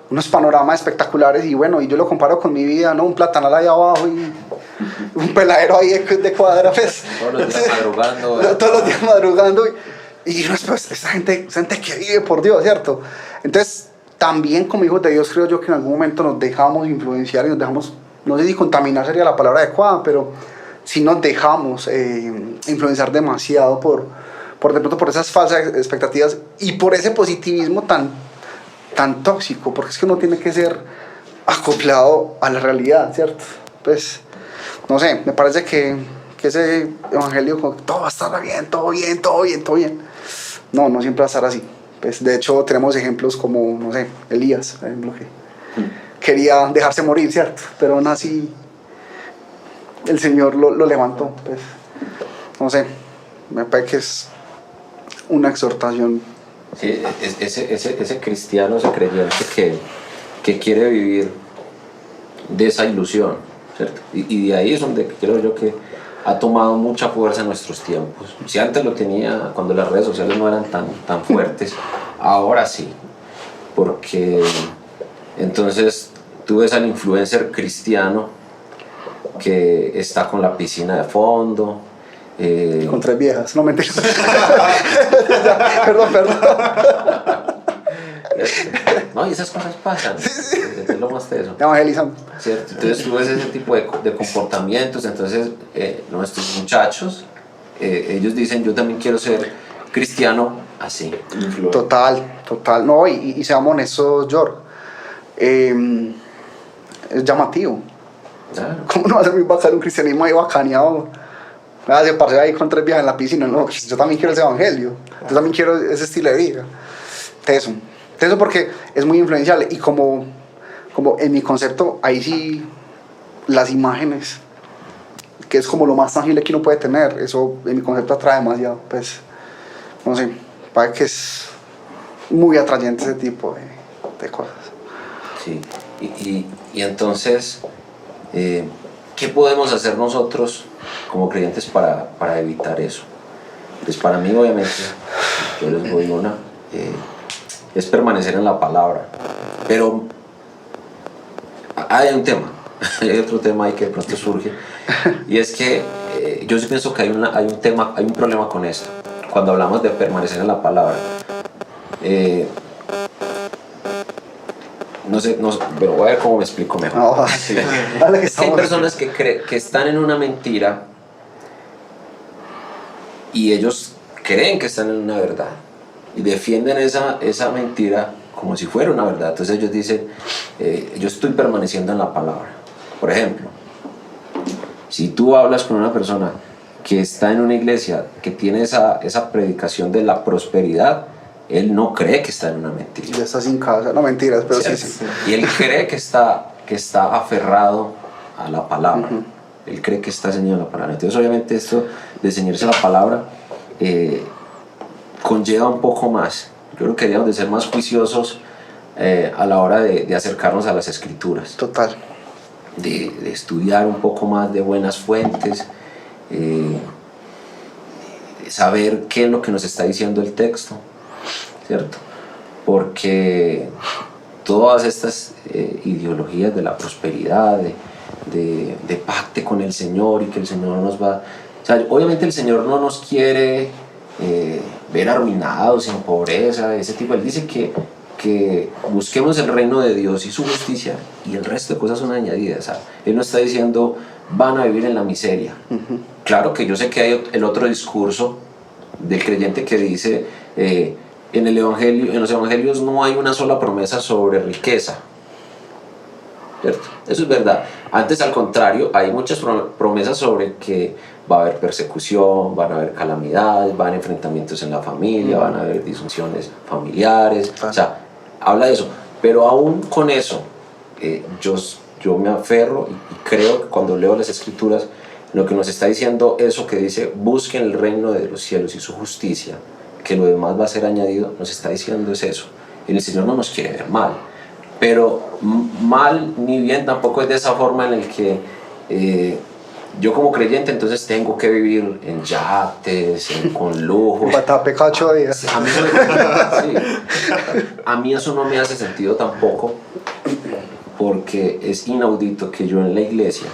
unos panoramas espectaculares, y bueno, y yo lo comparo con mi vida, ¿no? Un platanal ahí abajo y un peladero ahí de cuadra, pues. Todos los días madrugando. Todos los días madrugando. Y pues, esa gente que vive por Dios, ¿cierto? Entonces, también como hijos de Dios, creo yo que en algún momento nos dejamos influenciar y nos dejamos, no sé si contaminar sería la palabra adecuada, pero sí nos dejamos influenciar demasiado por de pronto por esas falsas expectativas y por ese positivismo tan tóxico, porque es que uno tiene que ser acoplado a la realidad, ¿cierto? Pues, no sé, me parece que ese evangelio, todo va a estar bien, todo bien. No siempre va a estar así. Pues, de hecho, tenemos ejemplos como, no sé, Elías, por ejemplo, quería dejarse morir, ¿cierto? Pero aún así el Señor lo levantó. Pues, no sé, me parece que es una exhortación. Sí, ese cristiano, ese creyente que quiere vivir de esa ilusión, ¿cierto? Y de ahí es donde creo yo que ha tomado mucha fuerza en nuestros tiempos. Si antes lo tenía cuando las redes sociales no eran tan fuertes, ahora sí, porque entonces tú ves al influencer cristiano que está con la piscina de fondo, Con 3 viejas, no mentiras. Perdón. no, y esas cosas pasan, es lo más teso, Evangelizando. ¿cierto? Entonces tú ves ese tipo de comportamientos, entonces nuestros muchachos, ellos dicen, yo también quiero ser cristiano así. Total. No, y seamos honestos, George. Es llamativo. Claro. ¿Cómo no va a ser muy bacano un cristianismo ahí bacaneado? Se pasea ahí con 3 viejas en la piscina. No, yo también quiero ese evangelio. Yo también quiero ese estilo de vida. Teso porque es muy influencial. Y como en mi concepto, ahí sí las imágenes, que es como lo más tangible que uno puede tener, eso en mi concepto atrae demasiado. Pues, no sé, parece que es muy atrayente ese tipo de cosas. Sí, y entonces, ¿qué podemos hacer nosotros como creyentes para evitar eso? Pues para mí, obviamente, yo les doy una, es permanecer en la palabra. Pero hay un tema, hay otro tema ahí que de pronto surge, y es que yo sí pienso que hay un problema con esto, cuando hablamos de permanecer en la palabra. No sé, pero voy a ver cómo me explico mejor. No, Sí. dale, que Es que hay estamos- personas que están en una mentira y ellos creen que están en una verdad y defienden esa mentira como si fuera una verdad. Entonces ellos dicen, yo estoy permaneciendo en la palabra. Por ejemplo, si tú hablas con una persona que está en una iglesia que tiene esa predicación de la prosperidad, él no cree que está en una mentira. Ya está sin casa. No, mentiras, pero sí. ¿Cierto? Y él cree que está aferrado a la palabra. Él cree que está ceñido a la palabra. Entonces, obviamente, esto de ceñirse a la palabra conlleva un poco más. Yo creo que deberíamos de ser más juiciosos a la hora de acercarnos a las escrituras, Total. de estudiar un poco más de buenas fuentes, saber qué es lo que nos está diciendo el texto, ¿cierto? Porque todas estas ideologías de la prosperidad, de pacte con el Señor y que el Señor nos va... O sea, obviamente el Señor no nos quiere ver arruinados, en pobreza, ese tipo. Él dice que busquemos el reino de Dios y su justicia y el resto de cosas son añadidas. O sea, Él no está diciendo van a vivir en la miseria. Claro que yo sé que hay el otro discurso del creyente que dice en los evangelios no hay una sola promesa sobre riqueza, ¿cierto? Eso es verdad. Antes, al contrario, hay muchas promesas sobre que va a haber persecución, van a haber calamidades, van a haber enfrentamientos en la familia, van a haber disfunciones familiares, o sea, habla de eso. Pero aún con eso, yo me aferro y creo que cuando leo las escrituras, lo que nos está diciendo eso que dice, busquen el reino de los cielos y su justicia, que lo demás va a ser añadido, nos está diciendo es eso. Y el Señor no nos quiere ver mal, pero mal ni bien tampoco es de esa forma en el que yo como creyente entonces tengo que vivir en yates, con lujos. Patapecacho de días. A mí, a mí eso no me hace sentido tampoco, porque es inaudito que yo en la iglesia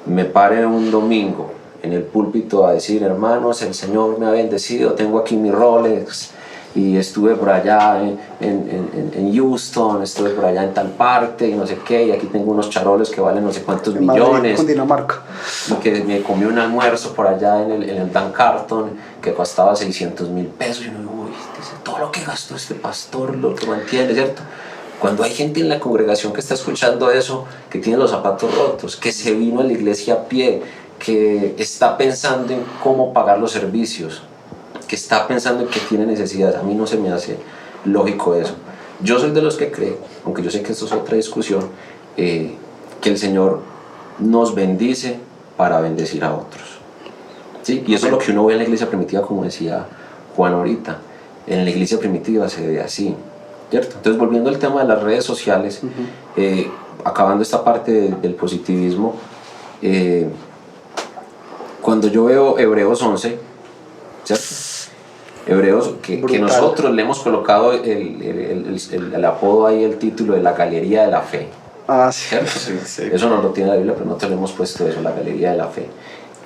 me pare un domingo en el púlpito a decir, hermanos, el Señor me ha bendecido, tengo aquí mi Rolex y estuve por allá en Houston, estuve por allá en tal parte y no sé qué, y aquí tengo unos charoles que valen no sé cuántos En Madrid, millones, Cundinamarca. y que me comí un almuerzo por allá en el Dan Carton que costaba 600,000 pesos, y uno dice, uy, dice, todo lo que gastó este pastor lo mantiene, ¿cierto? Cuando hay gente en la congregación que está escuchando eso, que tiene los zapatos rotos, que se vino a la iglesia a pie, que está pensando en cómo pagar los servicios, que está pensando en que tiene necesidades, a mí no se me hace lógico eso. Yo soy de los que creo, aunque yo sé que esto es otra discusión, que el Señor nos bendice para bendecir a otros. ¿Sí? Y eso es lo que uno ve en la iglesia primitiva, como decía Juan ahorita. En la iglesia primitiva se ve así, ¿cierto? Entonces, volviendo al tema de las redes sociales, acabando esta parte del positivismo, cuando yo veo Hebreos 11, ¿cierto? Hebreos, que nosotros le hemos colocado el apodo ahí, el título de la galería de la fe. Ah, sí. ¿Cierto? Sí. Eso no lo tiene la Biblia, pero nosotros le hemos puesto eso, la galería de la fe.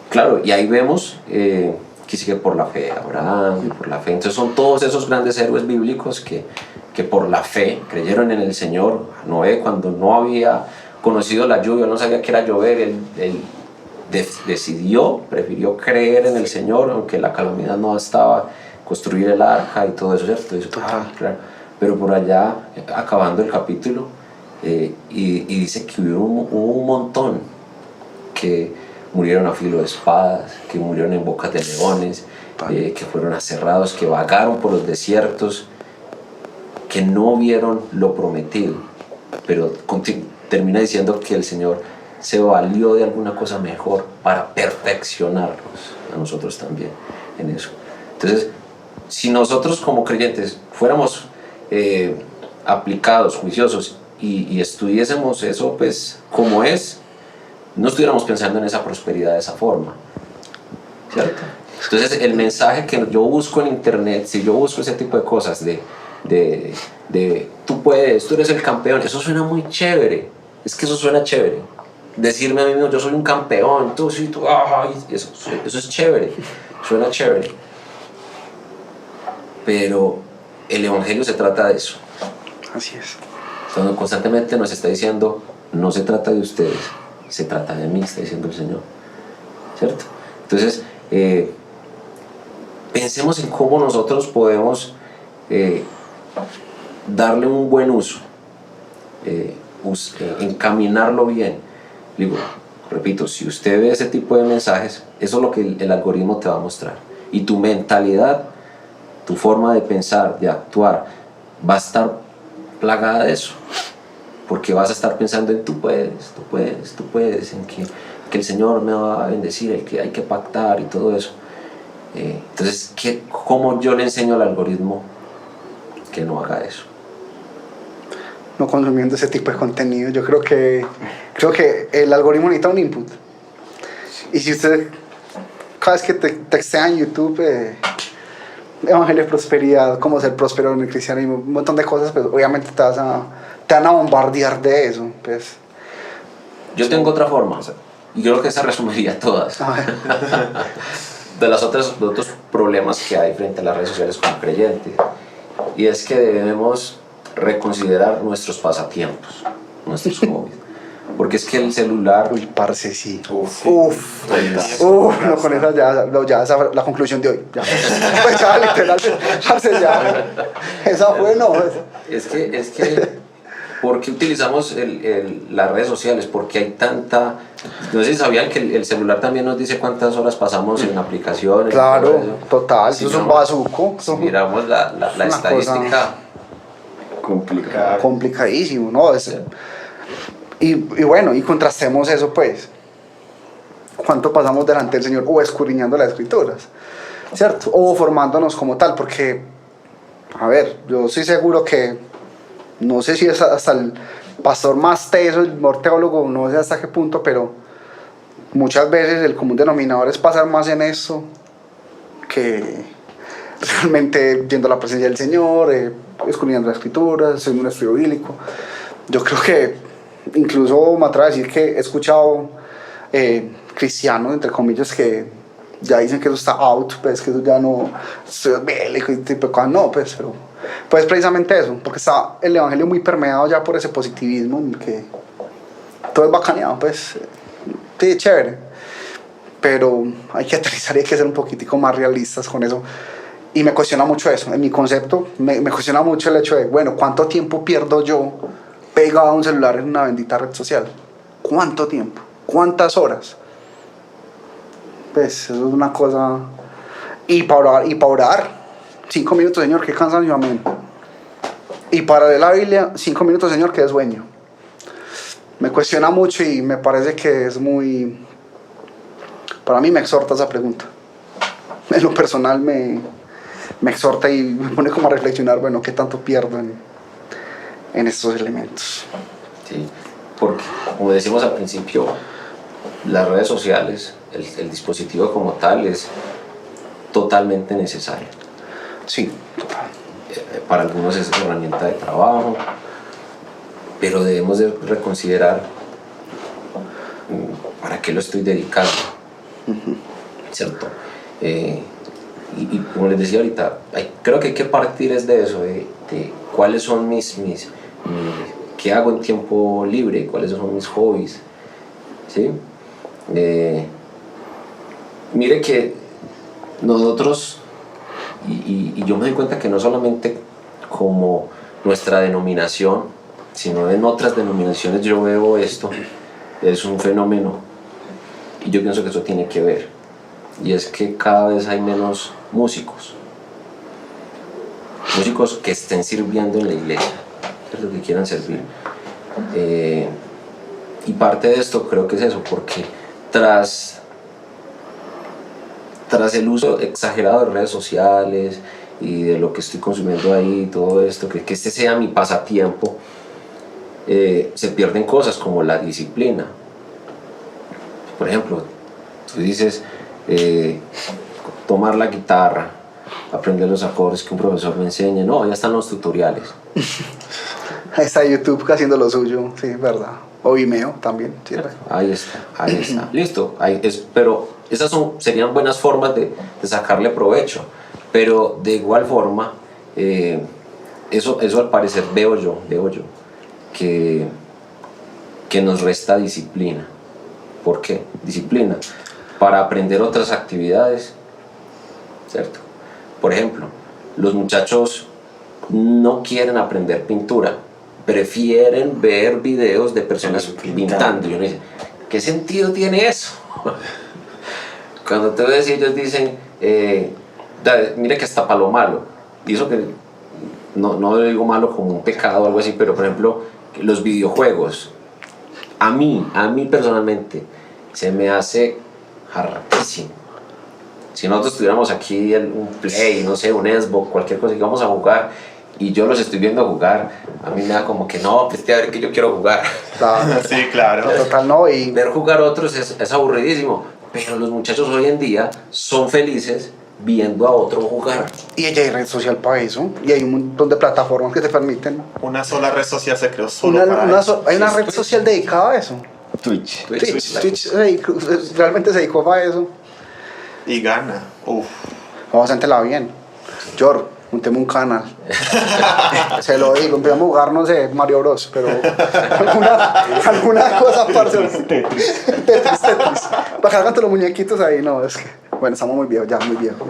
Claro, y ahí vemos que sigue por la fe Abraham, y por la fe. Entonces son todos esos grandes héroes bíblicos que por la fe creyeron en el Señor. Noé, cuando no había conocido la lluvia, no sabía que era llover, él prefirió creer en el Señor, aunque la calamidad no estaba, construir el arca y todo eso, ¿cierto? Eso, claro. Pero por allá, acabando el capítulo, y dice que hubo un montón que murieron a filo de espadas, que murieron en bocas de leones, que fueron aserrados, que vagaron por los desiertos, que no vieron lo prometido, pero termina diciendo que el Señor se valió de alguna cosa mejor para perfeccionarnos a nosotros también en eso. Entonces, si nosotros como creyentes fuéramos aplicados, juiciosos y estudiésemos eso pues como es, no estuviéramos pensando en esa prosperidad de esa forma, ¿cierto? Entonces el mensaje que yo busco en internet, si yo busco ese tipo de cosas de tú puedes, tú eres el campeón, eso suena muy chévere, es que eso suena chévere, decirme a mí mismo yo soy un campeón, tú sí, tú, eso es chévere, suena chévere, pero el evangelio se trata de eso. Así es. Cuando constantemente nos está diciendo no se trata de ustedes, se trata de mí, está diciendo el Señor, ¿cierto? Entonces pensemos en cómo nosotros podemos darle un buen uso, encaminarlo bien. Digo, repito, si usted ve ese tipo de mensajes, eso es lo que el algoritmo te va a mostrar, y tu mentalidad, tu forma de pensar, de actuar, va a estar plagada de eso, porque vas a estar pensando en tú puedes, en que el Señor me va a bendecir, el que hay que pactar y todo eso. Entonces, ¿cómo yo le enseño al algoritmo que no haga eso? No consumiendo ese tipo de contenido. Yo creo que el algoritmo necesita un input. Y si usted cada vez que te textea en YouTube Evangelio de prosperidad, cómo ser próspero en el cristianismo, un montón de cosas, pues obviamente te van a bombardear de eso, pues. Yo tengo otra forma, y creo que esa resumiría todas de los otros problemas que hay frente a las redes sociales como creyentes, y es que debemos reconsiderar nuestros pasatiempos, nuestros hobbies, porque es que el celular... Uy, parce, sí. Uf, No, con esa ya esa fue la conclusión de hoy. Ya. Pues ya, literal, parce, ya. Esa fue, no. Es que ¿por qué utilizamos las redes sociales? Porque hay tanta... No sé si sabían que el celular también nos dice cuántas horas pasamos en aplicaciones. Claro, total, si eso es un bazuco. Si miramos la estadística... Complicadísimo, ¿no? Y bueno, y contrastemos eso, pues. ¿Cuánto pasamos delante del Señor o escudriñando las Escrituras? ¿Cierto? O formándonos como tal, porque, a ver, yo estoy seguro que, no sé si es hasta el pastor más teso, el mejor teólogo, no sé hasta qué punto, pero muchas veces el común denominador es pasar más en eso que realmente yendo a la presencia del Señor, escudriñando las Escrituras, haciendo un estudio bíblico. Yo creo que incluso me atrevo a decir que he escuchado cristianos, entre comillas, que ya dicen que eso está out, pues que eso ya no es bélico y tipo de cosas, no, pero pues precisamente eso, porque está el evangelio muy permeado ya por ese positivismo en el que todo es bacaneado, pues sí, chévere, pero hay que aterrizar y hay que ser un poquitico más realistas con eso. Y me cuestiona mucho eso, en mi concepto me cuestiona mucho el hecho de, bueno, ¿cuánto tiempo pierdo yo pegado a un celular en una bendita red social? ¿Cuánto tiempo? ¿Cuántas horas? Pues eso es una cosa. Y para orar 5 minutos, Señor, qué cansancio, amén. Y para leer la Biblia, 5 minutos, Señor, que es sueño. Me cuestiona mucho y me parece que es muy... Para mí me exhorta esa pregunta. En lo personal me exhorta y me pone como a reflexionar, bueno, ¿qué tanto pierdo en estos elementos? Sí, porque como decimos al principio, las redes sociales, el dispositivo como tal es totalmente necesario. Sí, total. Para algunos es herramienta de trabajo, pero debemos de reconsiderar para qué lo estoy dedicando, ¿cierto? Y como les decía ahorita, creo que hay que partir es de eso, de cuáles son qué hago en tiempo libre, cuáles son mis hobbies, ¿sí? Mire que nosotros, y yo me doy cuenta que no solamente como nuestra denominación, sino en otras denominaciones yo veo esto, es un fenómeno, y yo pienso que eso tiene que ver, y es que cada vez hay menos músicos que estén sirviendo en la iglesia, ¿cierto? Que quieran servir. Y parte de esto creo que es eso, porque tras el uso exagerado de redes sociales y de lo que estoy consumiendo ahí, todo esto, que este sea mi pasatiempo, se pierden cosas como la disciplina. Por ejemplo, tú dices, tomar la guitarra, aprender los acordes que un profesor me enseña, no, ya están los tutoriales. Ahí está YouTube haciendo lo suyo, sí, verdad. O Vimeo también, sí. Ahí está, listo. Pero esas serían buenas formas de sacarle provecho, pero de igual forma, eso al parecer veo yo, que nos resta disciplina. ¿Por qué? Disciplina para aprender otras actividades, ¿cierto? Por ejemplo, los muchachos no quieren aprender pintura, prefieren ver videos de personas pintando. Y uno dice, ¿qué sentido tiene eso? Cuando te ves y ellos dicen, mire que está para lo malo, y eso que no lo digo malo como un pecado o algo así, pero por ejemplo, los videojuegos, a mí personalmente, se me hace hartísimo. Si nosotros tuviéramos aquí un Play, no sé, un Xbox, cualquier cosa que vamos a jugar, y yo los estoy viendo jugar, a mí me da como que no, pues a ver que yo quiero jugar. Sí, claro. Total, no. Y ver jugar a otros es aburridísimo, pero los muchachos hoy en día son felices viendo a otro jugar. Y ya hay red social para eso, y hay un montón de plataformas que te permiten. Una sola red social se creó solo para eso. Hay una red social dedicada a eso. Twitch. Twitch realmente se dedicó a eso. Y gana. Uf. Bastante la bien. George, montemos un canal. Se lo digo, empezamos a jugar, no sé, Mario Bros, pero alguna cosa aparte. Tetris. Para que hagan todos los muñequitos ahí, no, es que, bueno, estamos muy viejos, ya, muy viejos.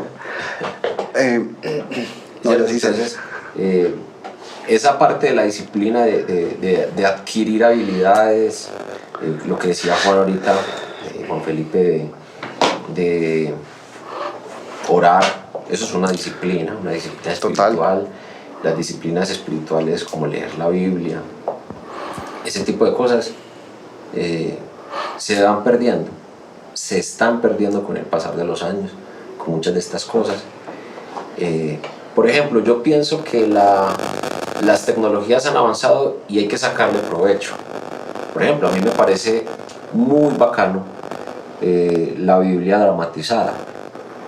No, yo sí sé. Entonces, esa parte de la disciplina de adquirir habilidades, lo que decía Juan ahorita, Juan Felipe, de orar, eso es una disciplina espiritual. Total. Las disciplinas espirituales como leer la Biblia, ese tipo de cosas se van perdiendo, se están perdiendo con el pasar de los años, con muchas de estas cosas. Por ejemplo, yo pienso que las tecnologías han avanzado y hay que sacarle provecho. Por ejemplo, a mí me parece muy bacano la Biblia dramatizada,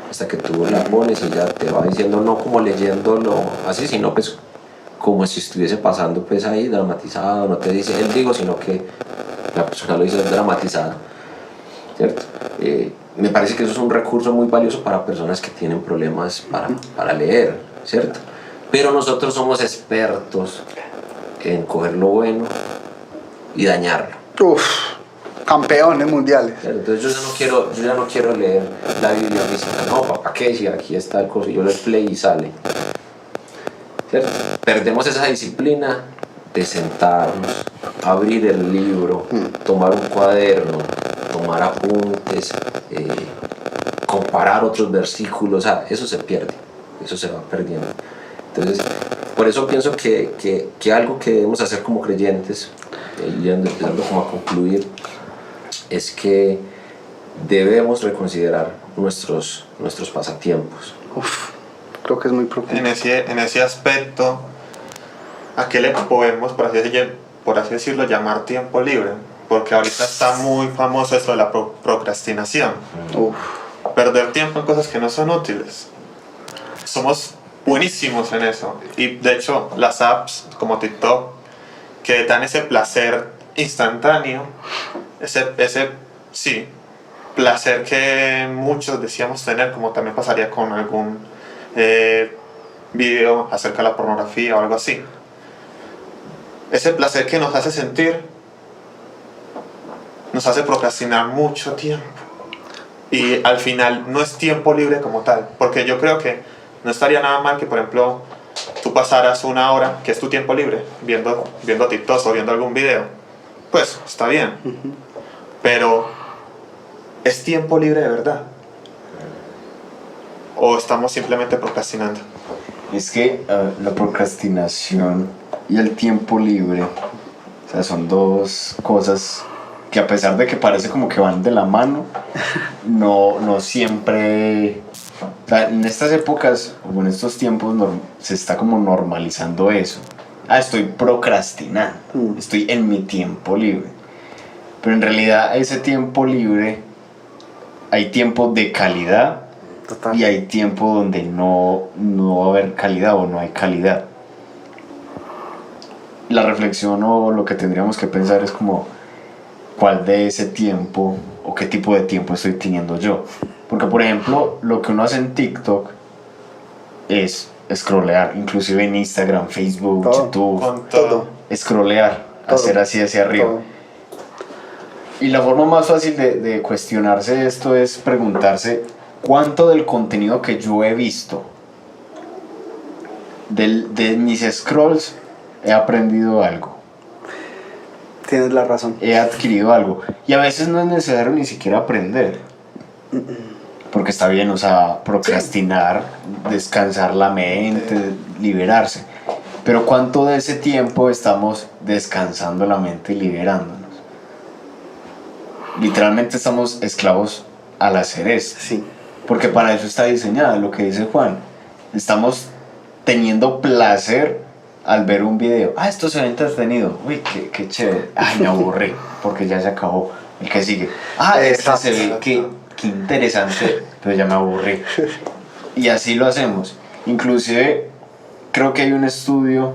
hasta que tú la pones y ya te va diciendo, no como leyéndolo así, sino pues como si estuviese pasando pues ahí dramatizado, no te dice él digo, sino que la persona lo dice dramatizada, ¿cierto? Me parece que eso es un recurso muy valioso para personas que tienen problemas para leer, ¿cierto? Pero nosotros somos expertos en coger lo bueno y dañarlo. Campeones mundiales. Entonces yo ya no quiero leer la Biblia física. No, ¿para qué? Si aquí está el coso y yo le play y sale. ¿Cierto? Perdemos esa disciplina de sentarnos, abrir el libro, tomar un cuaderno, tomar apuntes, comparar otros versículos. Eso se pierde, eso se va perdiendo. Entonces, por eso pienso que algo que debemos hacer como creyentes, ya empezando como a concluir, es que debemos reconsiderar nuestros pasatiempos. Uf, creo que es muy profundo. En ese aspecto, ¿a qué le podemos, por así decirlo, llamar tiempo libre? Porque ahorita está muy famoso esto de la procrastinación. Uf. Perder tiempo en cosas que no son útiles. Somos buenísimos en eso. Y de hecho, las apps como TikTok, que dan ese placer instantáneo, ese sí, placer que muchos decíamos tener, como también pasaría con algún video acerca de la pornografía o algo así. Ese placer que nos hace sentir, nos hace procrastinar mucho tiempo. Y al final no es tiempo libre como tal, porque yo creo que no estaría nada mal que, por ejemplo, tú pasaras una hora, que es tu tiempo libre, viendo TikTok o viendo algún video. Pues está bien, pero ¿es tiempo libre de verdad? ¿O estamos simplemente procrastinando? Es que la procrastinación y el tiempo libre, o sea, son dos cosas que, a pesar de que parece como que van de la mano, no siempre... O sea, en estas épocas o en estos tiempos se está como normalizando eso. Estoy procrastinando, estoy en mi tiempo libre. Pero en realidad ese tiempo libre, hay tiempo de calidad. Total. Y hay tiempo donde no va a haber calidad o no hay calidad. La reflexión o lo que tendríamos que pensar es como cuál de ese tiempo o qué tipo de tiempo estoy teniendo yo. Porque, por ejemplo, lo que uno hace en TikTok es scrollear, inclusive en Instagram, Facebook, Todo. YouTube, Con todo. scrollear, Todo. hacer así hacia arriba. Todo. Y la forma más fácil de cuestionarse esto es preguntarse cuánto del contenido que yo he visto, de mis scrolls, he aprendido algo, Tienes la razón. he adquirido algo. Y a veces no es necesario ni siquiera aprender, porque está bien, o sea, procrastinar, descansar la mente, liberarse. Pero cuánto de ese tiempo estamos descansando la mente y liberándonos. Literalmente estamos esclavos al hacer esto. Sí. Porque para eso está diseñada, lo que dice Juan. Estamos teniendo placer al ver un video. Esto se ve entretenido. Uy, qué chévere. Me aburrí porque ya se acabó. El que sigue. Este se ve, qué interesante, pero ya me aburrí. Y así lo hacemos. Inclusive, creo que hay un estudio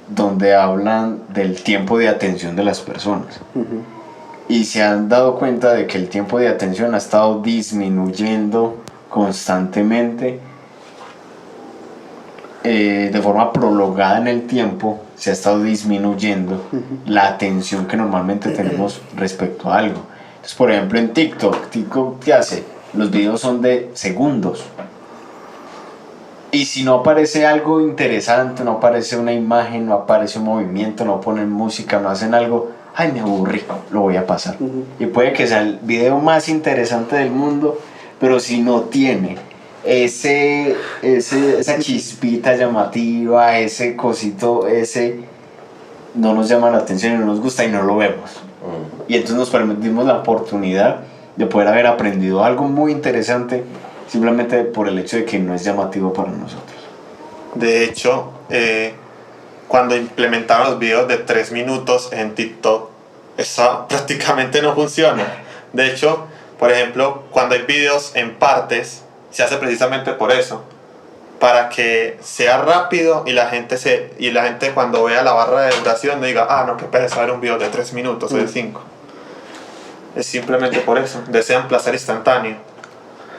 donde hablan del tiempo de atención de las personas. Y se han dado cuenta de que el tiempo de atención ha estado disminuyendo constantemente, de forma prolongada en el tiempo. Se ha estado disminuyendo la atención que normalmente tenemos respecto a algo. Entonces, por ejemplo, en TikTok, ¿qué hace? Los videos son de segundos. Y si no aparece algo interesante, no aparece una imagen, no aparece un movimiento, no ponen música, no hacen algo, me aburrí, lo voy a pasar. Y puede que sea el video más interesante del mundo, pero si no tiene esa chispita llamativa, ese cosito, no nos llama la atención y no nos gusta y no lo vemos. Y entonces nos permitimos la oportunidad de poder haber aprendido algo muy interesante simplemente por el hecho de que no es llamativo para nosotros. De hecho, cuando implementaron los videos de 3 minutos en TikTok, eso prácticamente no funciona. De hecho, por ejemplo, cuando hay videos en partes, se hace precisamente por eso, para que sea rápido y la gente cuando vea la barra de duración no diga, no, qué pereza ver un video de 3 minutos o de 5. Es simplemente por eso, desean placer instantáneo.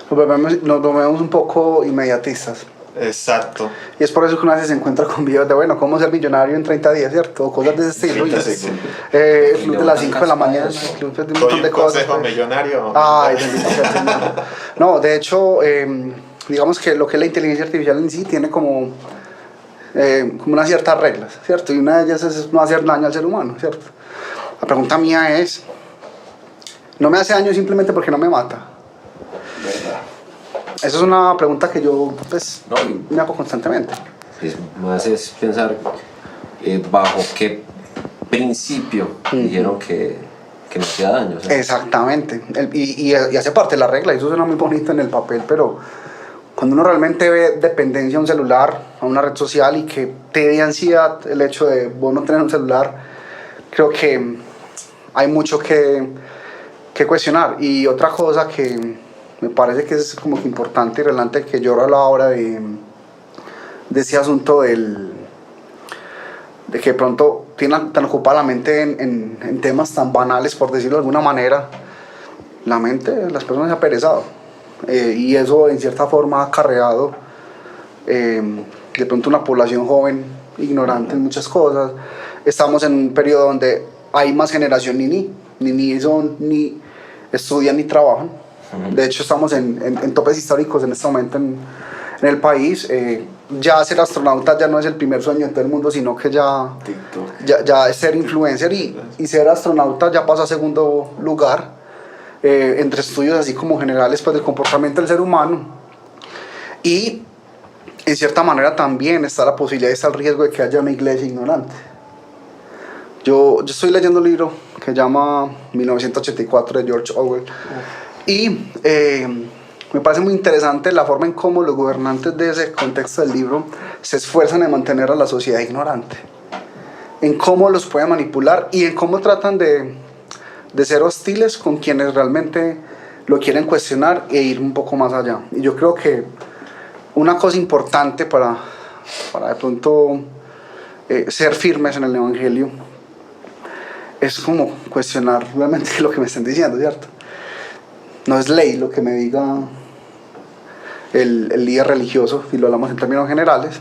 Nos volvemos un poco inmediatistas. Exacto. Y es por eso que uno a veces se encuentra con videos de, cómo ser millonario en 30 días, ¿cierto? O cosas de ese estilo. El club de las 5 de la mañana, el club de un montón de cosas. Consejo millonario. Ay, bendito sea el Señor. No, de hecho, digamos que lo que es la inteligencia artificial en sí tiene como unas ciertas reglas, ¿cierto? Y una de ellas es no hacer daño al ser humano, ¿cierto? La pregunta mía es, ¿no me hace daño simplemente porque no me mata? ¿Verdad? Esa es una pregunta que yo me hago constantemente. Es más es pensar bajo qué principio dijeron que no hacía daño. O sea. Exactamente. Y hace parte de la regla, y eso suena muy bonito en el papel, pero cuando uno realmente ve dependencia a un celular, a una red social, y que te dé ansiedad el hecho de vos no tener un celular, creo que hay mucho que cuestionar. Y otra cosa que me parece que es como que importante y relevante, que yo hablaba ahora de ese asunto de que de pronto tienen tan ocupada la mente en temas tan banales, por decirlo de alguna manera, la mente de las personas se ha perezado. Y eso en cierta forma ha acarreado de pronto una población joven ignorante en muchas cosas. Estamos en un periodo donde hay más generación ni estudian ni trabajan. De hecho estamos en topes históricos en este momento en el país. Ya ser astronauta ya no es el primer sueño de todo el mundo, sino que ya es ser influencer, y ser astronauta ya pasa a segundo lugar entre estudios así como generales pues del comportamiento del ser humano. Y en cierta manera también está la posibilidad, está el riesgo de que haya una iglesia ignorante. Yo estoy leyendo un libro que se llama 1984 de George Orwell, y me parece muy interesante la forma en cómo los gobernantes de ese contexto del libro se esfuerzan en mantener a la sociedad ignorante, en cómo los pueden manipular y en cómo tratan de ser hostiles con quienes realmente lo quieren cuestionar e ir un poco más allá. Y yo creo que una cosa importante para de pronto ser firmes en el Evangelio es como cuestionar realmente lo que me están diciendo, ¿cierto? No es ley lo que me diga el líder religioso, y lo hablamos en términos generales,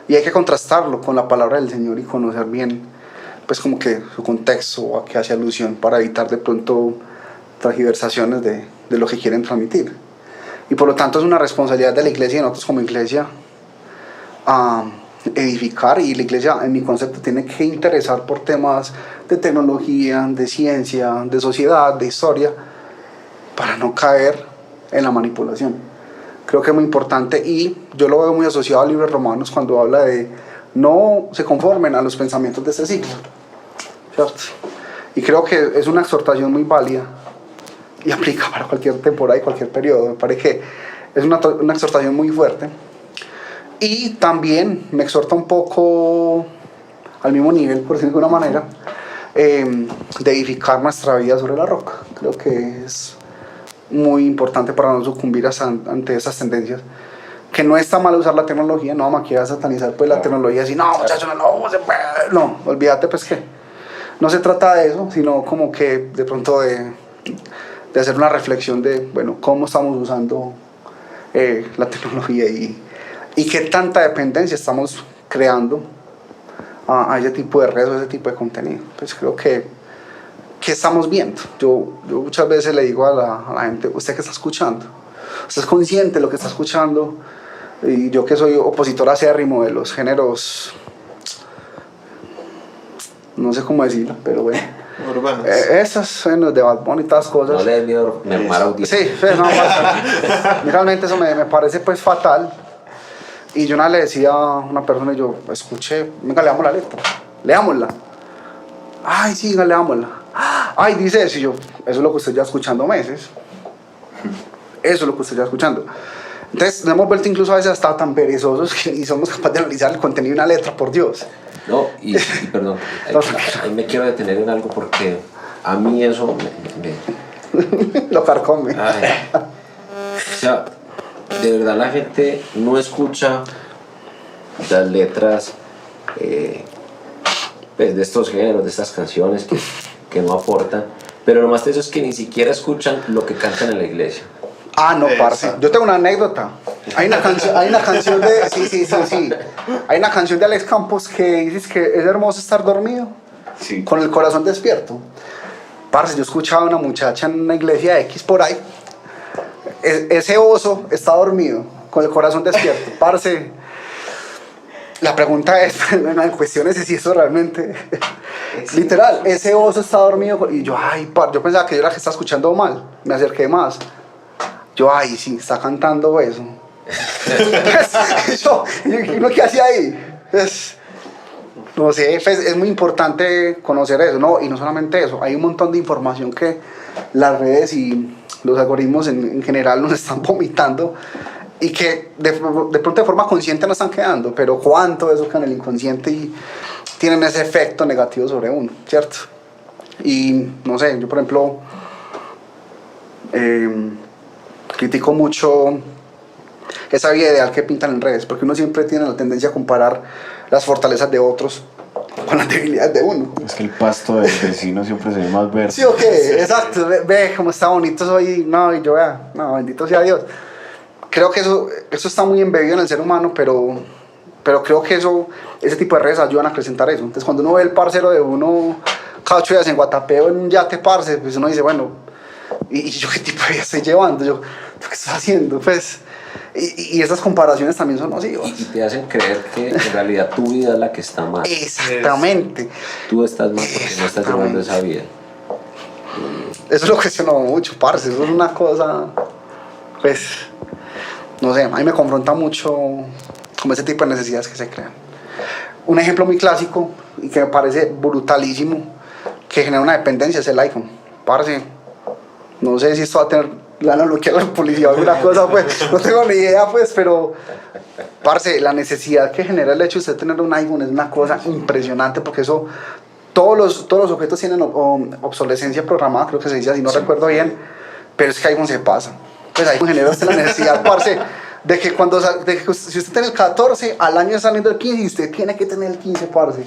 y hay que contrastarlo con la palabra del Señor y conocer bien pues como que su contexto o a qué hace alusión, para evitar de pronto transgiversaciones de lo que quieren transmitir. Y por lo tanto es una responsabilidad de la iglesia y de nosotros como iglesia edificar, y la iglesia en mi concepto tiene que interesar por temas de tecnología, de ciencia, de sociedad, de historia, para no caer en la manipulación. Creo que es muy importante, y yo lo veo muy asociado al libro de Romanos cuando habla de no se conformen a los pensamientos de este siglo, ¿cierto? Y creo que es una exhortación muy válida y aplica para cualquier temporada y cualquier periodo. Me parece que es una exhortación muy fuerte, y también me exhorta un poco al mismo nivel, por decirlo de alguna manera, de edificar nuestra vida sobre la roca. Creo que es muy importante para no sucumbir ante esas tendencias, que no está mal usar la tecnología, no vamos aquí a satanizar pues la tecnología, así no muchachos, no, olvídate pues que no se trata de eso, sino como que de pronto de hacer una reflexión de, bueno, cómo estamos usando la tecnología y qué tanta dependencia estamos creando a ese tipo de redes o ese tipo de contenido. Pues creo que estamos viendo. Yo muchas veces le digo a la gente, ¿usted qué está escuchando? ¿Usted es consciente de lo que está escuchando? Y yo, que soy opositor acérrimo de los géneros, no sé cómo decirlo, pero bueno, urbanos, esas, bueno, de Bad Bunny y todas las cosas. No le dé miedo mermar audiencia. Sí, no, realmente eso me parece pues fatal. Y yo una vez le decía a una persona, y yo escuché, venga, leamos la letra, leámosla. Ay, sí, venga, leámosla. Ay, dice eso, y yo, eso es lo que usted ya escuchando meses. Eso es lo que usted ya escuchando. Entonces nos hemos vuelto incluso a veces hasta tan perezosos que ni somos capaces de analizar el contenido de una letra, por Dios. No, y perdón, ahí me quiero detener en algo, porque a mí eso me Lo carcome. Ay, o sea, de verdad la gente no escucha las letras pues, de estos géneros, de estas canciones que no aportan, pero lo más de eso es que ni siquiera escuchan lo que cantan en la iglesia. No, parce. Yo tengo una anécdota. Hay una canción de... Sí. Hay una canción de Alex Campos que dice que es hermoso estar dormido, Sí. con el corazón despierto. Parce, yo escuchaba a una muchacha en una iglesia X por ahí. Ese oso está dormido, con el corazón despierto. Parce, la pregunta es, en cuestión es si eso realmente... Literal, ese oso está dormido. Y yo, yo pensaba que yo era la que estaba escuchando mal. Me acerqué más. Yo, sí, está cantando eso. ¿Uno qué hacía ahí? No sé, pues, es muy importante conocer eso, ¿no? Y no solamente eso, hay un montón de información que las redes y los algoritmos en general nos están vomitando y que de pronto de forma consciente no están quedando, pero cuánto de eso queda en el inconsciente y tienen ese efecto negativo sobre uno, ¿cierto? Y no sé, yo por ejemplo critico mucho esa vida ideal que pintan en redes, porque uno siempre tiene la tendencia a comparar las fortalezas de otros con las debilidades de uno. Es que el pasto del vecino siempre se ve más verde. Sí, ok, exacto, ve cómo está bonito soy, no, y yo vea, no, bendito sea Dios. Creo que eso está muy embebido en el ser humano, pero creo que ese tipo de redes ayudan a acrecentar eso. Entonces cuando uno ve el parcero de uno cada 8 días en Guatapeo en un yate, parce, pues uno dice, bueno, ¿y yo qué tipo de vida estoy llevando? ¿Yo qué estoy haciendo? Pues, y esas comparaciones también son nocivas. Y te hacen creer que en realidad tu vida es la que está mal. Exactamente. Tú estás mal porque no estás llevando esa vida. Eso lo cuestiono mucho, parce. Eso es una cosa, pues, no sé, a mí me confronta mucho como ese tipo de necesidades que se crean. Un ejemplo muy clásico y que me parece brutalísimo, que genera una dependencia, es el iPhone. Parce, no sé si esto va a tener la analogía de la policía o alguna cosa, pues, no tengo ni idea, pues, pero, parce, la necesidad que genera el hecho de usted tener un iPhone es una cosa impresionante, porque eso, todos los objetos tienen obsolescencia programada, creo que se dice así, no recuerdo bien, pero es que iPhone se pasa. Pues iPhone genera usted la necesidad, parce, de que si usted tiene el 14, al año está saliendo el 15 y usted tiene que tener el 15, parce.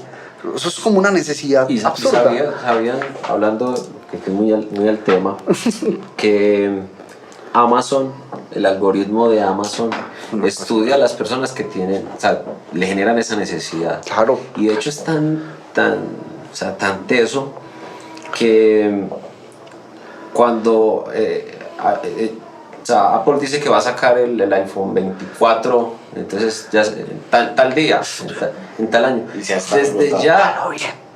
Eso es como una necesidad absurda. Sabían, hablando, que es muy al tema, que Amazon, el algoritmo de Amazon, estudia a las personas que tienen, o sea, le generan esa necesidad. Claro. Y de hecho es tan teso que cuando o sea, Apple dice que va a sacar el iPhone 24, entonces ya tal día, en tal año. Desde ya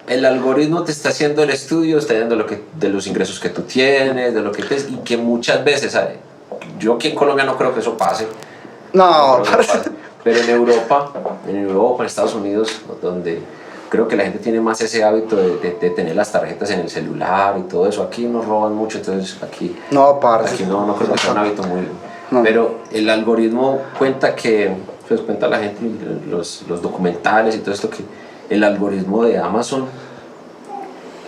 el algoritmo te está haciendo el estudio, está viendo de los ingresos que tú tienes, de lo que tienes, y que muchas veces, yo aquí en Colombia no creo que eso pase. No, pero en Europa, en Estados Unidos, donde creo que la gente tiene más ese hábito de tener las tarjetas en el celular y todo eso. Aquí nos roban mucho, entonces aquí no, parce. Aquí no creo que sea un hábito muy... No. Pero el algoritmo cuenta que, pues cuenta la gente, los documentales y todo esto, que el algoritmo de Amazon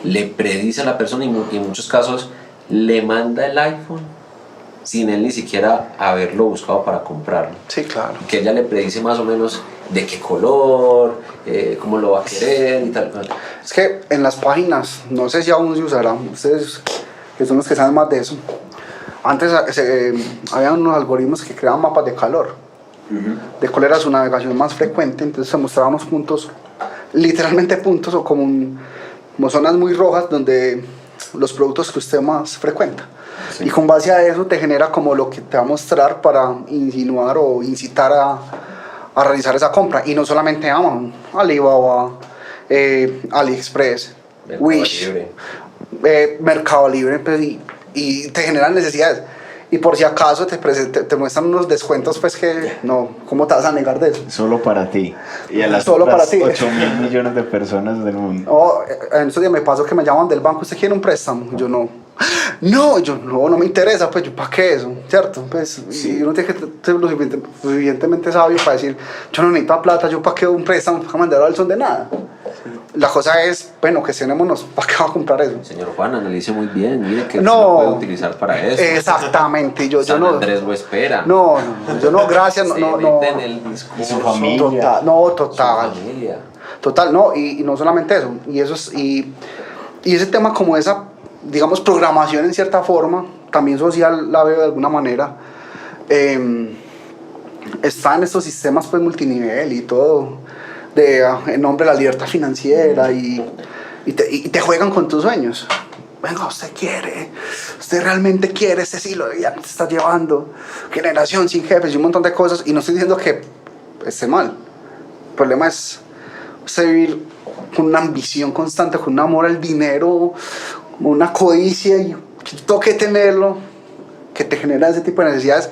le predice a la persona y en muchos casos le manda el iPhone sin él ni siquiera haberlo buscado para comprarlo. Sí, claro. Que ella le predice más o menos de qué color, cómo lo va a querer y tal. Es que en las páginas, no sé si aún se usará, ustedes que son los que saben más de eso, antes había unos algoritmos que creaban mapas de calor, de cuál era su navegación más frecuente, entonces se mostraban unos puntos, literalmente puntos o como zonas muy rojas donde los productos que usted más frecuenta. Sí. Y con base a eso te genera como lo que te va a mostrar para insinuar o incitar a realizar esa compra. Y no solamente Amazon, Alibaba, AliExpress, Wish, Mercado Libre, pues, y te generan necesidades. Y por si acaso te muestran unos descuentos, pues que no, ¿cómo te vas a negar de eso? Solo para ti. Y a las solo para ti. 8.000 millones de personas del mundo. Oh, en estos días me pasó que me llaman del banco, ¿usted quiere un préstamo? Yo no. No me interesa, pues yo para qué eso, ¿cierto? Pues sí. Y uno tiene que ser lo suficientemente sabio para decir, yo no necesito plata, yo para qué un préstamo, para mandarlo al son de nada. La cosa es, bueno, gestionémonos, ¿para qué va a comprar eso? Señor Juan, analice muy bien, mire que no, lo puede utilizar para eso. Exactamente, yo no. Andrés lo espera. No, yo no, gracias, no. En el discurso. Y su familia. Total. Su familia. Total, no, y no solamente eso, y ese tema como esa, digamos, programación en cierta forma, también social la veo de alguna manera, está en estos sistemas pues multinivel y todo, en nombre de la libertad financiera y te juegan con tus sueños. Venga, usted realmente quiere ese estilo de vida que te está llevando, generación sin jefes y un montón de cosas, y no estoy diciendo que esté mal. El problema es usted vivir con una ambición constante, con un amor al dinero, una codicia y que tengo que tenerlo, que te genera ese tipo de necesidades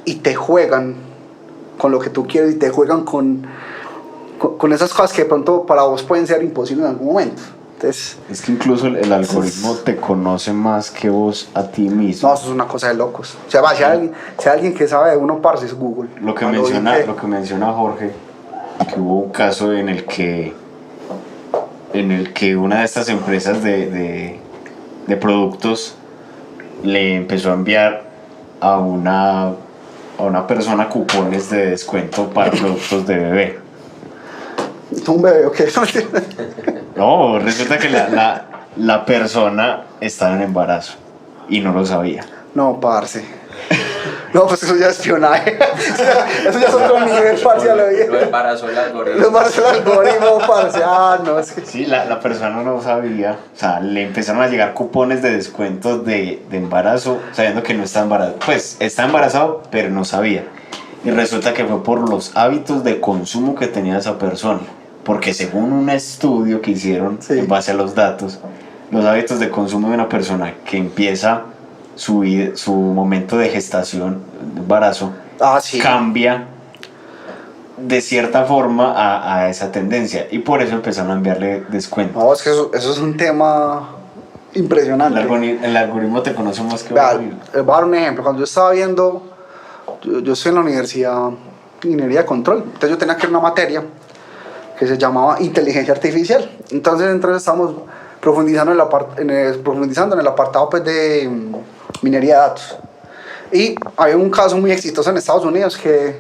y te juegan con lo que tú quieres y te juegan con esas cosas que de pronto para vos pueden ser imposibles en algún momento. Entonces, Es que incluso el algoritmo te conoce más que vos a ti mismo. no, eso es una cosa de locos. O sea, va, si hay alguien que sabe de uno, parce, es Google. Lo que Cuando menciona Jorge, que hubo un caso en el que una de estas empresas de productos le empezó a enviar a una persona cupones de descuento para productos de bebé. un bebé, ok. No, resulta que la persona estaba en embarazo y no lo sabía. No, parce. No, pues eso ya es espionaje. Eso ya es otro nivel, parce, a lo bien. Lo embarazó el algoritmo. Lo embarazó el algoritmo, parce. Ah, no, es que... Sí, la persona no sabía, o sea, le empezaron a llegar cupones de descuentos de embarazo, sabiendo que no está embarazado. Pues está embarazado, pero no sabía. Y resulta que fue por los hábitos de consumo que tenía esa persona. Porque según un estudio que hicieron, Sí. en base a los datos, los hábitos de consumo de una persona que empieza su momento de gestación, de embarazo, sí. cambia de cierta forma a esa tendencia, y por eso empezaron a enviarle descuentos. No, es que eso es un tema impresionante. El algoritmo te conoce más que Vea, vos. voy a dar un ejemplo. Cuando yo estaba viendo, yo estoy en la universidad de Ingeniería de Control, entonces yo tenía que ver una materia que se llamaba Inteligencia Artificial. Entonces estábamos profundizando en el apartado pues, de minería de datos. Y había un caso muy exitoso en Estados Unidos que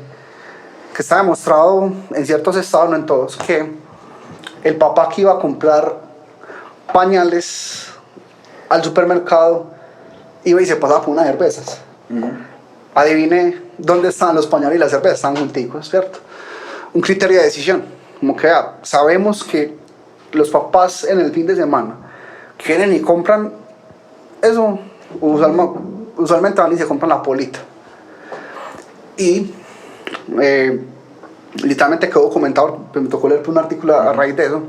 está demostrado en ciertos estados, no en todos, que el papá que iba a comprar pañales al supermercado iba y se pasaba por unas cervezas. Adivine dónde estaban los pañales y las cervezas, estaban junticos, ¿cierto? Un criterio de decisión, como que sabemos que los papás en el fin de semana quieren y compran eso, usualmente van y se compran la polita. Y literalmente quedó documentado, me tocó leer un artículo a raíz de eso,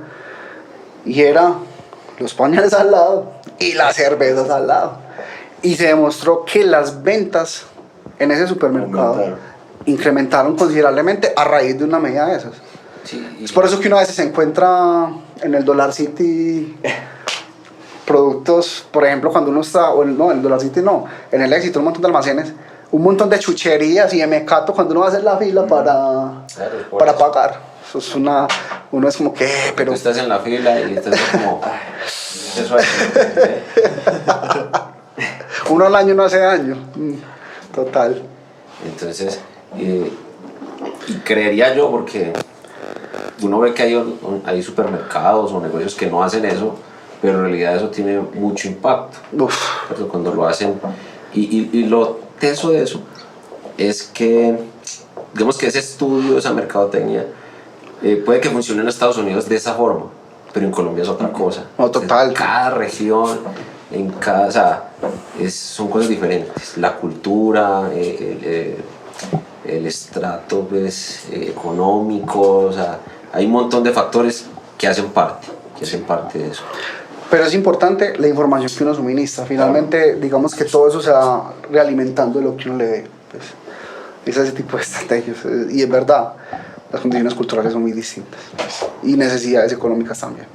y era los pañales al lado y las cervezas al lado, y se demostró que las ventas en ese supermercado incrementaron considerablemente a raíz de una medida de esas. Sí, Es por eso que uno a veces se encuentra en el Dollar City productos, por ejemplo, cuando uno está, no, en el Dollar City no, en el Éxito, un montón de almacenes, un montón de chucherías y de mecato cuando uno va a hacer la fila para pagar. Eso es uno es como que, pero... Tú estás en la fila y estás como... Eso es. Uno al año no hace daño. Total. Entonces, y creería yo, porque uno ve que hay supermercados o negocios que no hacen eso, pero en realidad eso tiene mucho impacto. Pero cuando lo hacen, y lo teso de eso es que, digamos que ese estudio, esa mercadotecnia, puede que funcione en Estados Unidos de esa forma, pero en Colombia es otra cosa. No, total. En cada región, o sea, son cosas diferentes. La cultura, el estrato pues, económico, o sea, hay un montón de factores que hacen parte de eso. Pero es importante la información que uno suministra. Finalmente, digamos que todo eso se va realimentando de lo que uno le dé. Pues, es ese tipo de estrategias. Y es verdad, las condiciones culturales son muy distintas. Y necesidades económicas también.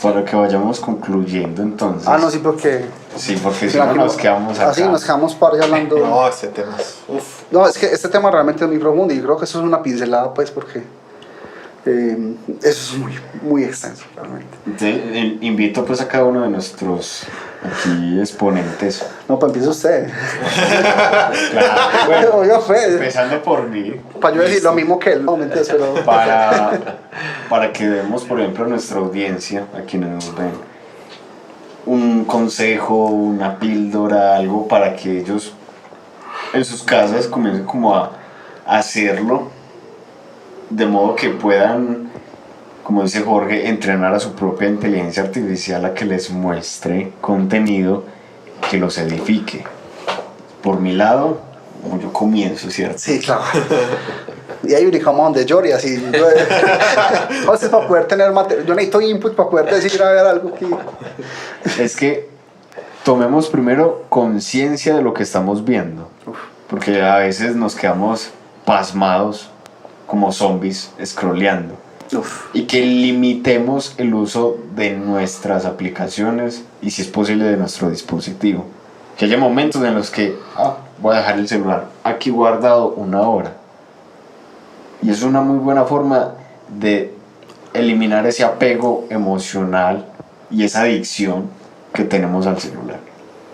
Para que vayamos concluyendo entonces. No, sí, porque... Sí, porque si no nos quedamos acá. Así nos quedamos par hablando... No, este tema es... Uf. No, es que este tema realmente es muy profundo y creo que eso es una pincelada, pues, porque... eso es muy, muy extenso, realmente. Entonces, invito pues a cada uno de nuestros aquí exponentes. No, pues empieza usted. Claro, bueno, Yo, pues, empezando por mí. para yo decir lo mismo que él, no, mentiras, pero... Para que demos, por ejemplo, a nuestra audiencia, a quienes nos ven, un consejo, una píldora, algo para que ellos en sus casas comiencen como a hacerlo, de modo que puedan, como dice Jorge, entrenar a su propia inteligencia artificial a que les muestre contenido que los edifique. Por mi lado, yo comienzo, ¿cierto? Sí, claro. Y ahí ubicamos donde llore, así. Entonces, para poder tener material, yo necesito input para poder decir, a ver, algo que... Es que tomemos primero conciencia de lo que estamos viendo, porque a veces nos quedamos pasmados como zombies scrolleando. Uf. Y que limitemos el uso de nuestras aplicaciones y si es posible de nuestro dispositivo. Que haya momentos en los que voy a dejar el celular aquí guardado 1 hora. Y es una muy buena forma de eliminar ese apego emocional y esa adicción que tenemos al celular.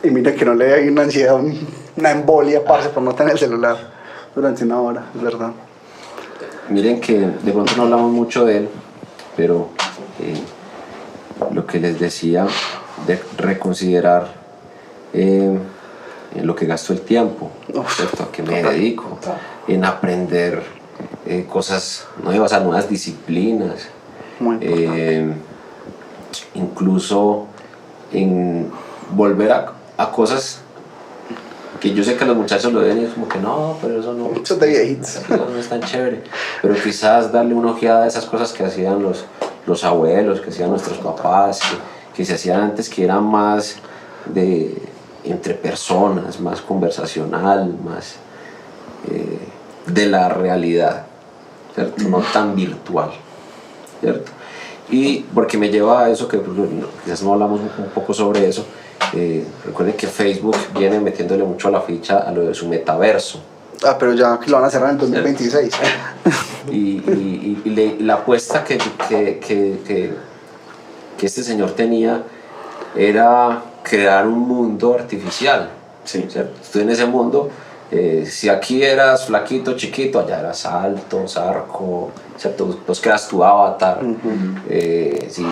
Y mire que no le hay una ansiedad, una embolia, parce, por no tener el celular durante 1 hora, es verdad. Miren que de pronto no hablamos mucho de él, pero lo que les decía de reconsiderar en lo que gasto el tiempo, ¿cierto? ¿A qué me dedico? En aprender cosas nuevas, a nuevas disciplinas, Muy importante. incluso en volver a cosas que yo sé que los muchachos lo ven y es como que no, pero eso no, Eso de viejitos. eso no es tan chévere, pero quizás darle una ojeada a esas cosas que hacían los abuelos, que hacían nuestros papás, que se hacían antes, que eran más de entre personas, más conversacional, más de la realidad, ¿cierto? No tan virtual, ¿cierto? Y porque me lleva a eso que pues, quizás no hablamos un poco sobre eso. Recuerden que Facebook viene metiéndole mucho a la ficha a lo de su metaverso. Pero ya que lo van a cerrar en el 2026. Y la apuesta que este señor tenía era crear un mundo artificial. Sí. ¿Cierto? Tú en ese mundo, si aquí eras flaquito, chiquito, allá eras alto, zarco, ¿cierto? Pues creas tu avatar. Si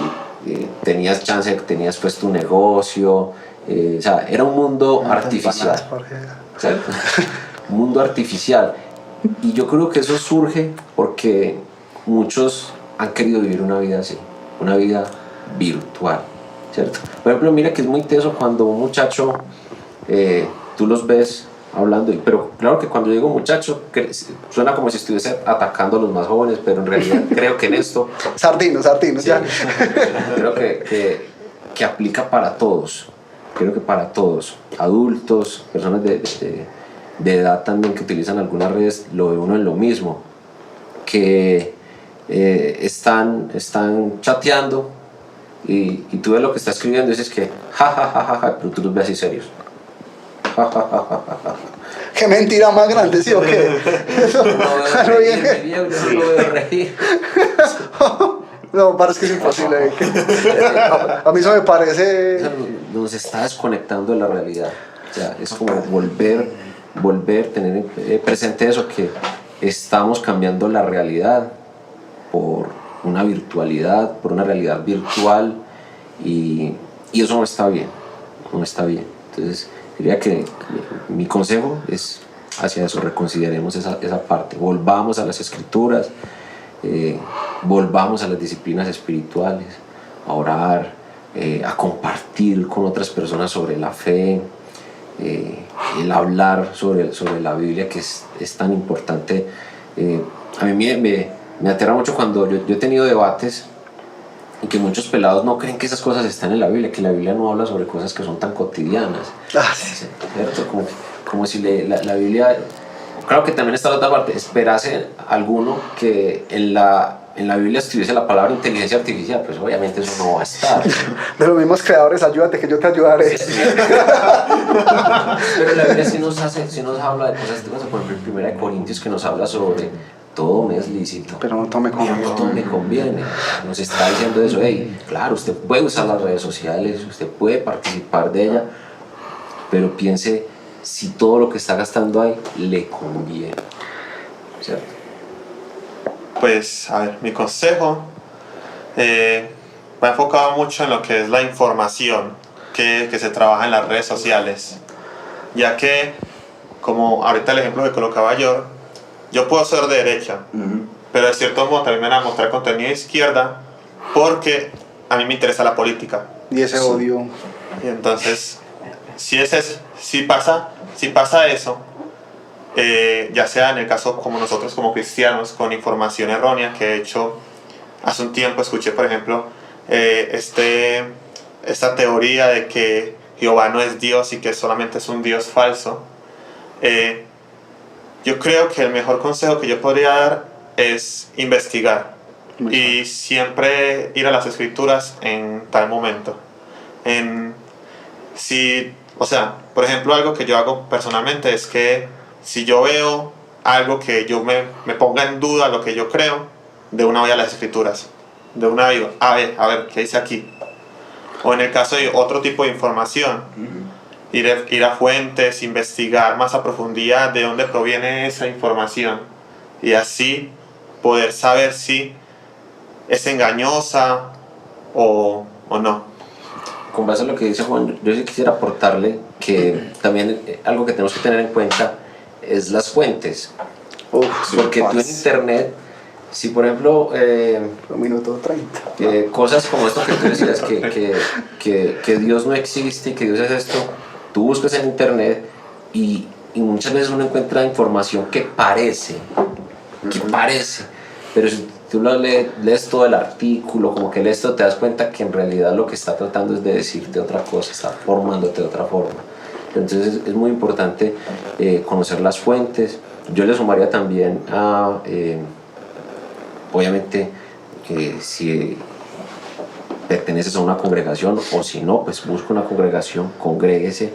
tenías chance, tenías pues tu negocio. O sea, era un mundo artificial. ¿Cierto? Un mundo artificial. Y yo creo que eso surge porque muchos han querido vivir una vida así, una vida virtual, ¿cierto? Por ejemplo, mira que es muy teso cuando un muchacho, tú los ves hablando, pero claro que cuando digo muchacho, suena como si estuviese atacando a los más jóvenes, pero en realidad creo que en esto... Sardinos, Sí, ya. creo que aplica para todos, creo que para todos, adultos, personas de edad también que utilizan algunas redes, lo ve uno en lo mismo, que están chateando y tú ves lo que está escribiendo y dices que ja, pero tú los ves así serios. Qué mentira más grande, ¿sí o qué? No lo veo reír. No, parece que es imposible. A mí eso me parece... Nos está desconectando de la realidad. O sea, es como volver, tener presente eso, que estamos cambiando la realidad por una virtualidad, por una realidad virtual, y eso no está bien, no está bien. Entonces, diría que mi consejo es hacia eso, reconsideremos esa parte, volvamos a las escrituras, volvamos a las disciplinas espirituales, a orar, a compartir con otras personas sobre la fe, el hablar sobre la Biblia, que es tan importante. A mí me aterra mucho cuando yo he tenido debates y que muchos pelados no creen que esas cosas están en la Biblia, que la Biblia no habla sobre cosas que son tan cotidianas. Sí. ¿Cierto? Como si la Biblia, claro que también está la otra parte, esperase alguno que en la Biblia estuviese la palabra inteligencia artificial, pues obviamente eso no va a estar. De los mismos creadores, ayúdate que yo te ayudaré. Pero la Biblia sí nos habla de cosas, por ejemplo, en 1 Corintios, que nos habla sobre todo me es lícito, Pero no tome pero no todo me conviene. Nos está diciendo eso. Hey, claro, usted puede usar las redes sociales, usted puede participar de ella, pero piense si todo lo que está gastando ahí le conviene, ¿cierto? Pues, a ver, mi consejo va enfocado mucho en lo que es la información que se trabaja en las redes sociales, ya que, como ahorita el ejemplo que colocaba yo puedo ser de derecha, pero de cierto modo también me van a mostrar contenido de izquierda porque a mí me interesa la política. Y ese odio. Y entonces, si pasa eso, ya sea en el caso como nosotros como cristianos, con información errónea, que de hecho hace un tiempo escuché, por ejemplo, esta teoría de que Jehová no es Dios y que solamente es un Dios falso, yo creo que el mejor consejo que yo podría dar es investigar y siempre ir a las escrituras en tal momento. O sea, por ejemplo, algo que yo hago personalmente es que si yo veo algo que yo me ponga en duda lo que yo creo, de una voy a las escrituras. De una digo, a ver, ¿qué dice aquí? O en el caso de otro tipo de información, ir a fuentes, investigar más a profundidad de dónde proviene esa información y así poder saber si es engañosa o no. Con base en lo que dice Juan, yo sí quisiera aportarle que también algo que tenemos que tener en cuenta es las fuentes. Porque tú en internet, si por ejemplo minuto 30 cosas como esto que tú decías, que Dios no existe y que Dios es esto, tú buscas en internet y muchas veces uno encuentra información que parece, pero si tú lees todo el artículo, como que lees todo, te das cuenta que en realidad lo que está tratando es de decirte otra cosa, está formándote de otra forma. Entonces es muy importante conocer las fuentes. Yo le sumaría también a, obviamente, si perteneces a una congregación o si no, pues busca una congregación, congréguese,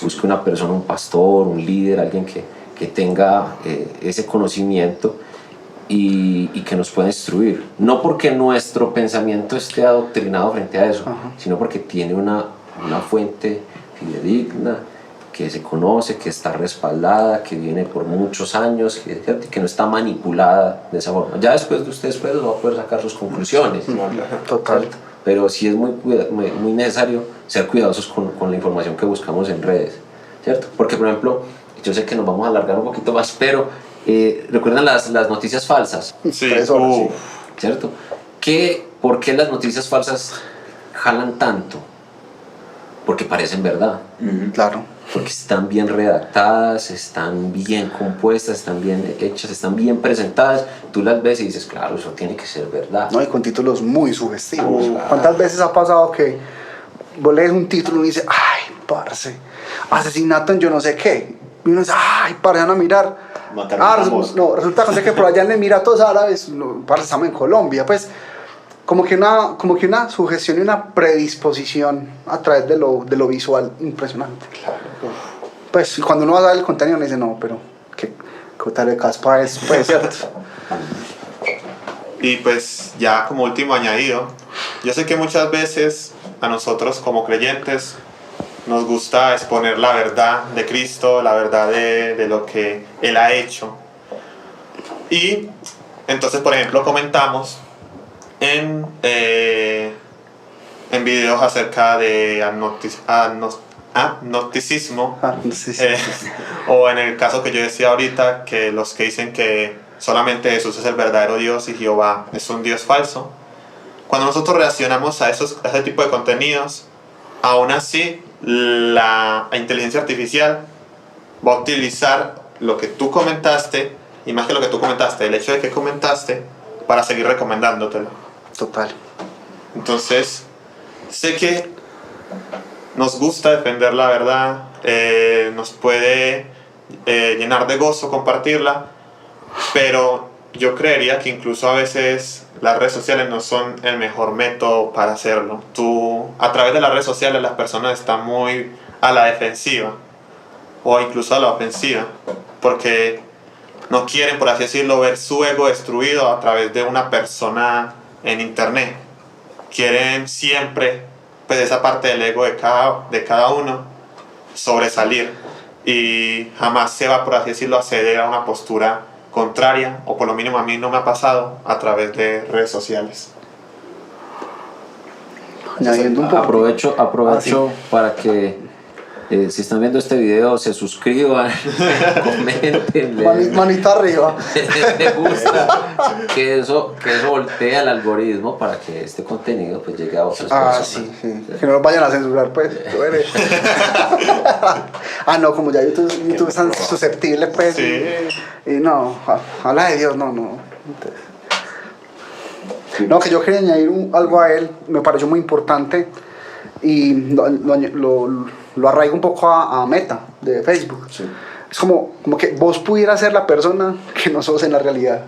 busque una persona, un pastor, un líder, alguien que tenga ese conocimiento y que nos pueda instruir. No porque nuestro pensamiento esté adoctrinado frente a eso, sino porque tiene una fuente fidedigna, que se conoce, que está respaldada, que viene por muchos años, que no está manipulada de esa forma. Ya después de ustedes van a poder sacar sus conclusiones. Total. Pero sí es muy necesario ser cuidadosos con la información que buscamos en redes, ¿cierto? Porque, por ejemplo, yo sé que nos vamos a alargar un poquito más, pero ¿recuerdan las noticias falsas? Sí. ¿Cierto? ¿Por qué las noticias falsas jalan tanto? Porque parecen verdad. Claro. Porque están bien redactadas, están bien compuestas, están bien hechas, están bien presentadas. Tú las ves y dices, claro, eso tiene que ser verdad. No, y con títulos muy sugestivos. ¿Cuántas veces ha pasado que vos lees un título y dices, ay, parce, asesinato en yo no sé qué? Y uno dice, ay, parce, van a mirar. Resulta que por allá en Emiratos Árabes, parce, estamos en Colombia, pues como que una sugestión y una predisposición a través de lo visual impresionante. Claro. Pues cuando uno va a dar el contenido uno dice, no, pero qué tal de caspa es, pues, ¿cierto? Y pues ya como último añadido, yo sé que muchas veces a nosotros como creyentes nos gusta exponer la verdad de Cristo, la verdad de lo que Él ha hecho. Y entonces, por ejemplo, comentamos en videos acerca de agnosticismo, o en el caso que yo decía ahorita, que los que dicen que solamente Jesús es el verdadero Dios y Jehová es un Dios falso. Cuando nosotros reaccionamos a ese tipo de contenidos, aún así la inteligencia artificial va a utilizar lo que tú comentaste, y más que lo que tú comentaste, el hecho de que comentaste, para seguir recomendándotelo. Total. Entonces, sé que nos gusta defender la verdad, nos puede llenar de gozo compartirla, pero yo creería que incluso a veces las redes sociales no son el mejor método para hacerlo. A través de las redes sociales las personas están muy a la defensiva o incluso a la ofensiva, porque no quieren, por así decirlo, ver su ego destruido a través de una persona en internet. Quieren siempre, pues, esa parte del ego de cada uno sobresalir, y jamás se va, por así decirlo, a ceder a una postura contraria, o por lo mínimo a mí no me ha pasado a través de redes sociales. Añadiendo un poco. Aprovecho para que si están viendo este video se suscriban, comenten, manita arriba, me gusta, que eso voltea el algoritmo para que este contenido pues llegue a otras personas. Sí. Que no nos vayan a censurar, pues. No, como ya YouTube es tan susceptible, pues. Sí. Y no, habla de Dios, no. No, que yo quería añadir algo a él, me pareció muy importante, y lo arraigo un poco a Meta de Facebook. Sí. es como que vos pudieras ser la persona que no sos en la realidad.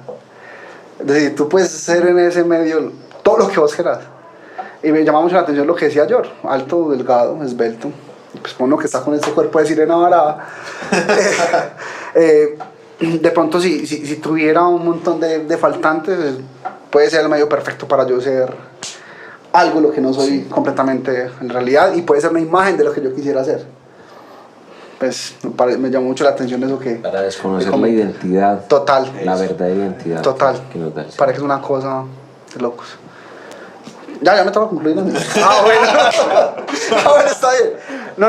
Es decir, tú puedes ser en ese medio todo lo que vos quieras. Y me llama mucho la atención lo que decía George, alto, delgado, esbelto. Pues uno que está con este cuerpo de sirena varada. De pronto si tuviera un montón de faltantes, puede ser el medio perfecto para yo ser algo lo que no soy completamente en realidad, y puede ser una imagen de lo que yo quisiera ser. Pues me llamó mucho la atención eso que... Para desconocer la identidad. Total. La verdadera identidad. Total. Que nos da el Señor. Parece que es una cosa de locos. Ya me tengo que concluir. ¿No? Bueno, está bien. No,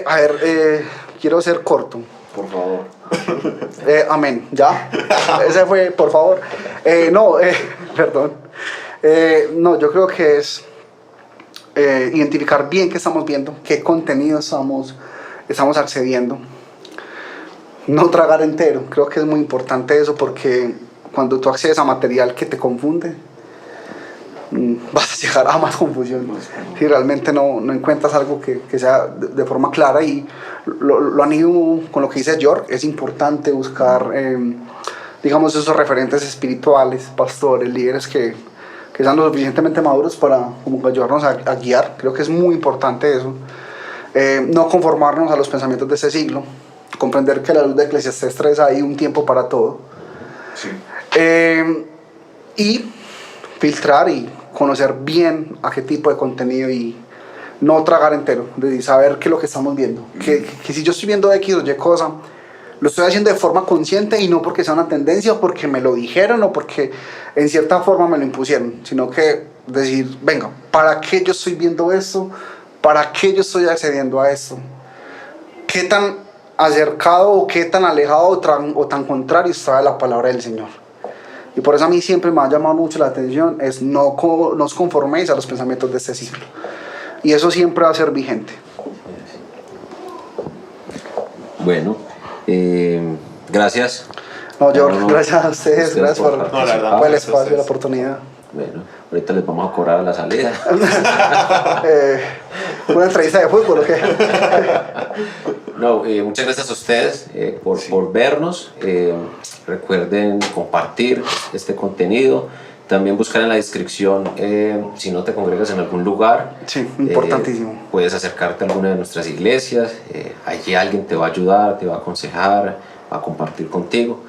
a ver, quiero ser corto. Por favor. Amén, ya. Ese fue, por favor. Perdón. No, yo creo que es identificar bien qué estamos viendo, qué contenido estamos accediendo. No tragar entero. Creo que es muy importante eso, porque cuando tú accedes a material que te confunde, vas a llegar a más confusión si realmente no encuentras algo que sea de forma clara. Y lo animo con lo que dice George. Es importante buscar digamos esos referentes espirituales, pastores, líderes que sean lo suficientemente maduros para como ayudarnos a guiar. Creo que es muy importante eso. No conformarnos a los pensamientos de este siglo, comprender que a la luz de Eclesiastés 3 hay un tiempo para todo. Sí. Y filtrar y conocer bien a qué tipo de contenido, y no tragar entero, de saber qué es lo que estamos viendo. Que si yo estoy viendo X o Y cosa, lo estoy haciendo de forma consciente y no porque sea una tendencia o porque me lo dijeron o porque en cierta forma me lo impusieron, sino que decir, venga, ¿para qué yo estoy viendo esto? ¿Para qué yo estoy accediendo a esto? ¿Qué tan acercado o qué tan alejado o tan contrario está de la palabra del Señor? Y por eso a mí siempre me ha llamado mucho la atención, es no os conforméis a los pensamientos de este siglo. Y eso siempre va a ser vigente. Bueno, gracias. No, George, gracias a ustedes, gracias por el espacio y la oportunidad. Bueno, ahorita les vamos a cobrar a la salida. Una entrevista de fútbol, ¿o qué? No, muchas gracias a ustedes por vernos. Recuerden compartir este contenido. También buscar en la descripción, si no te congregas en algún lugar. Sí, importantísimo. Puedes acercarte a alguna de nuestras iglesias. Allí alguien te va a ayudar, te va a aconsejar, va a compartir contigo.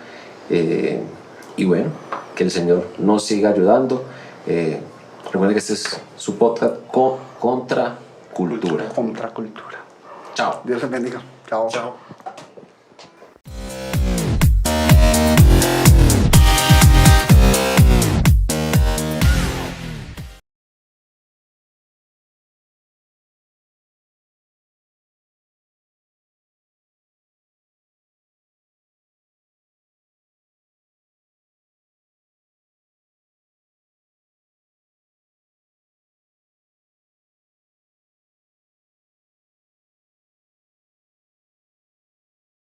Y bueno, que el Señor nos siga ayudando. Recuerden que este es su podcast Contra Cultura. Contra cultura. Chao. Dios les bendiga. Chao. Chao.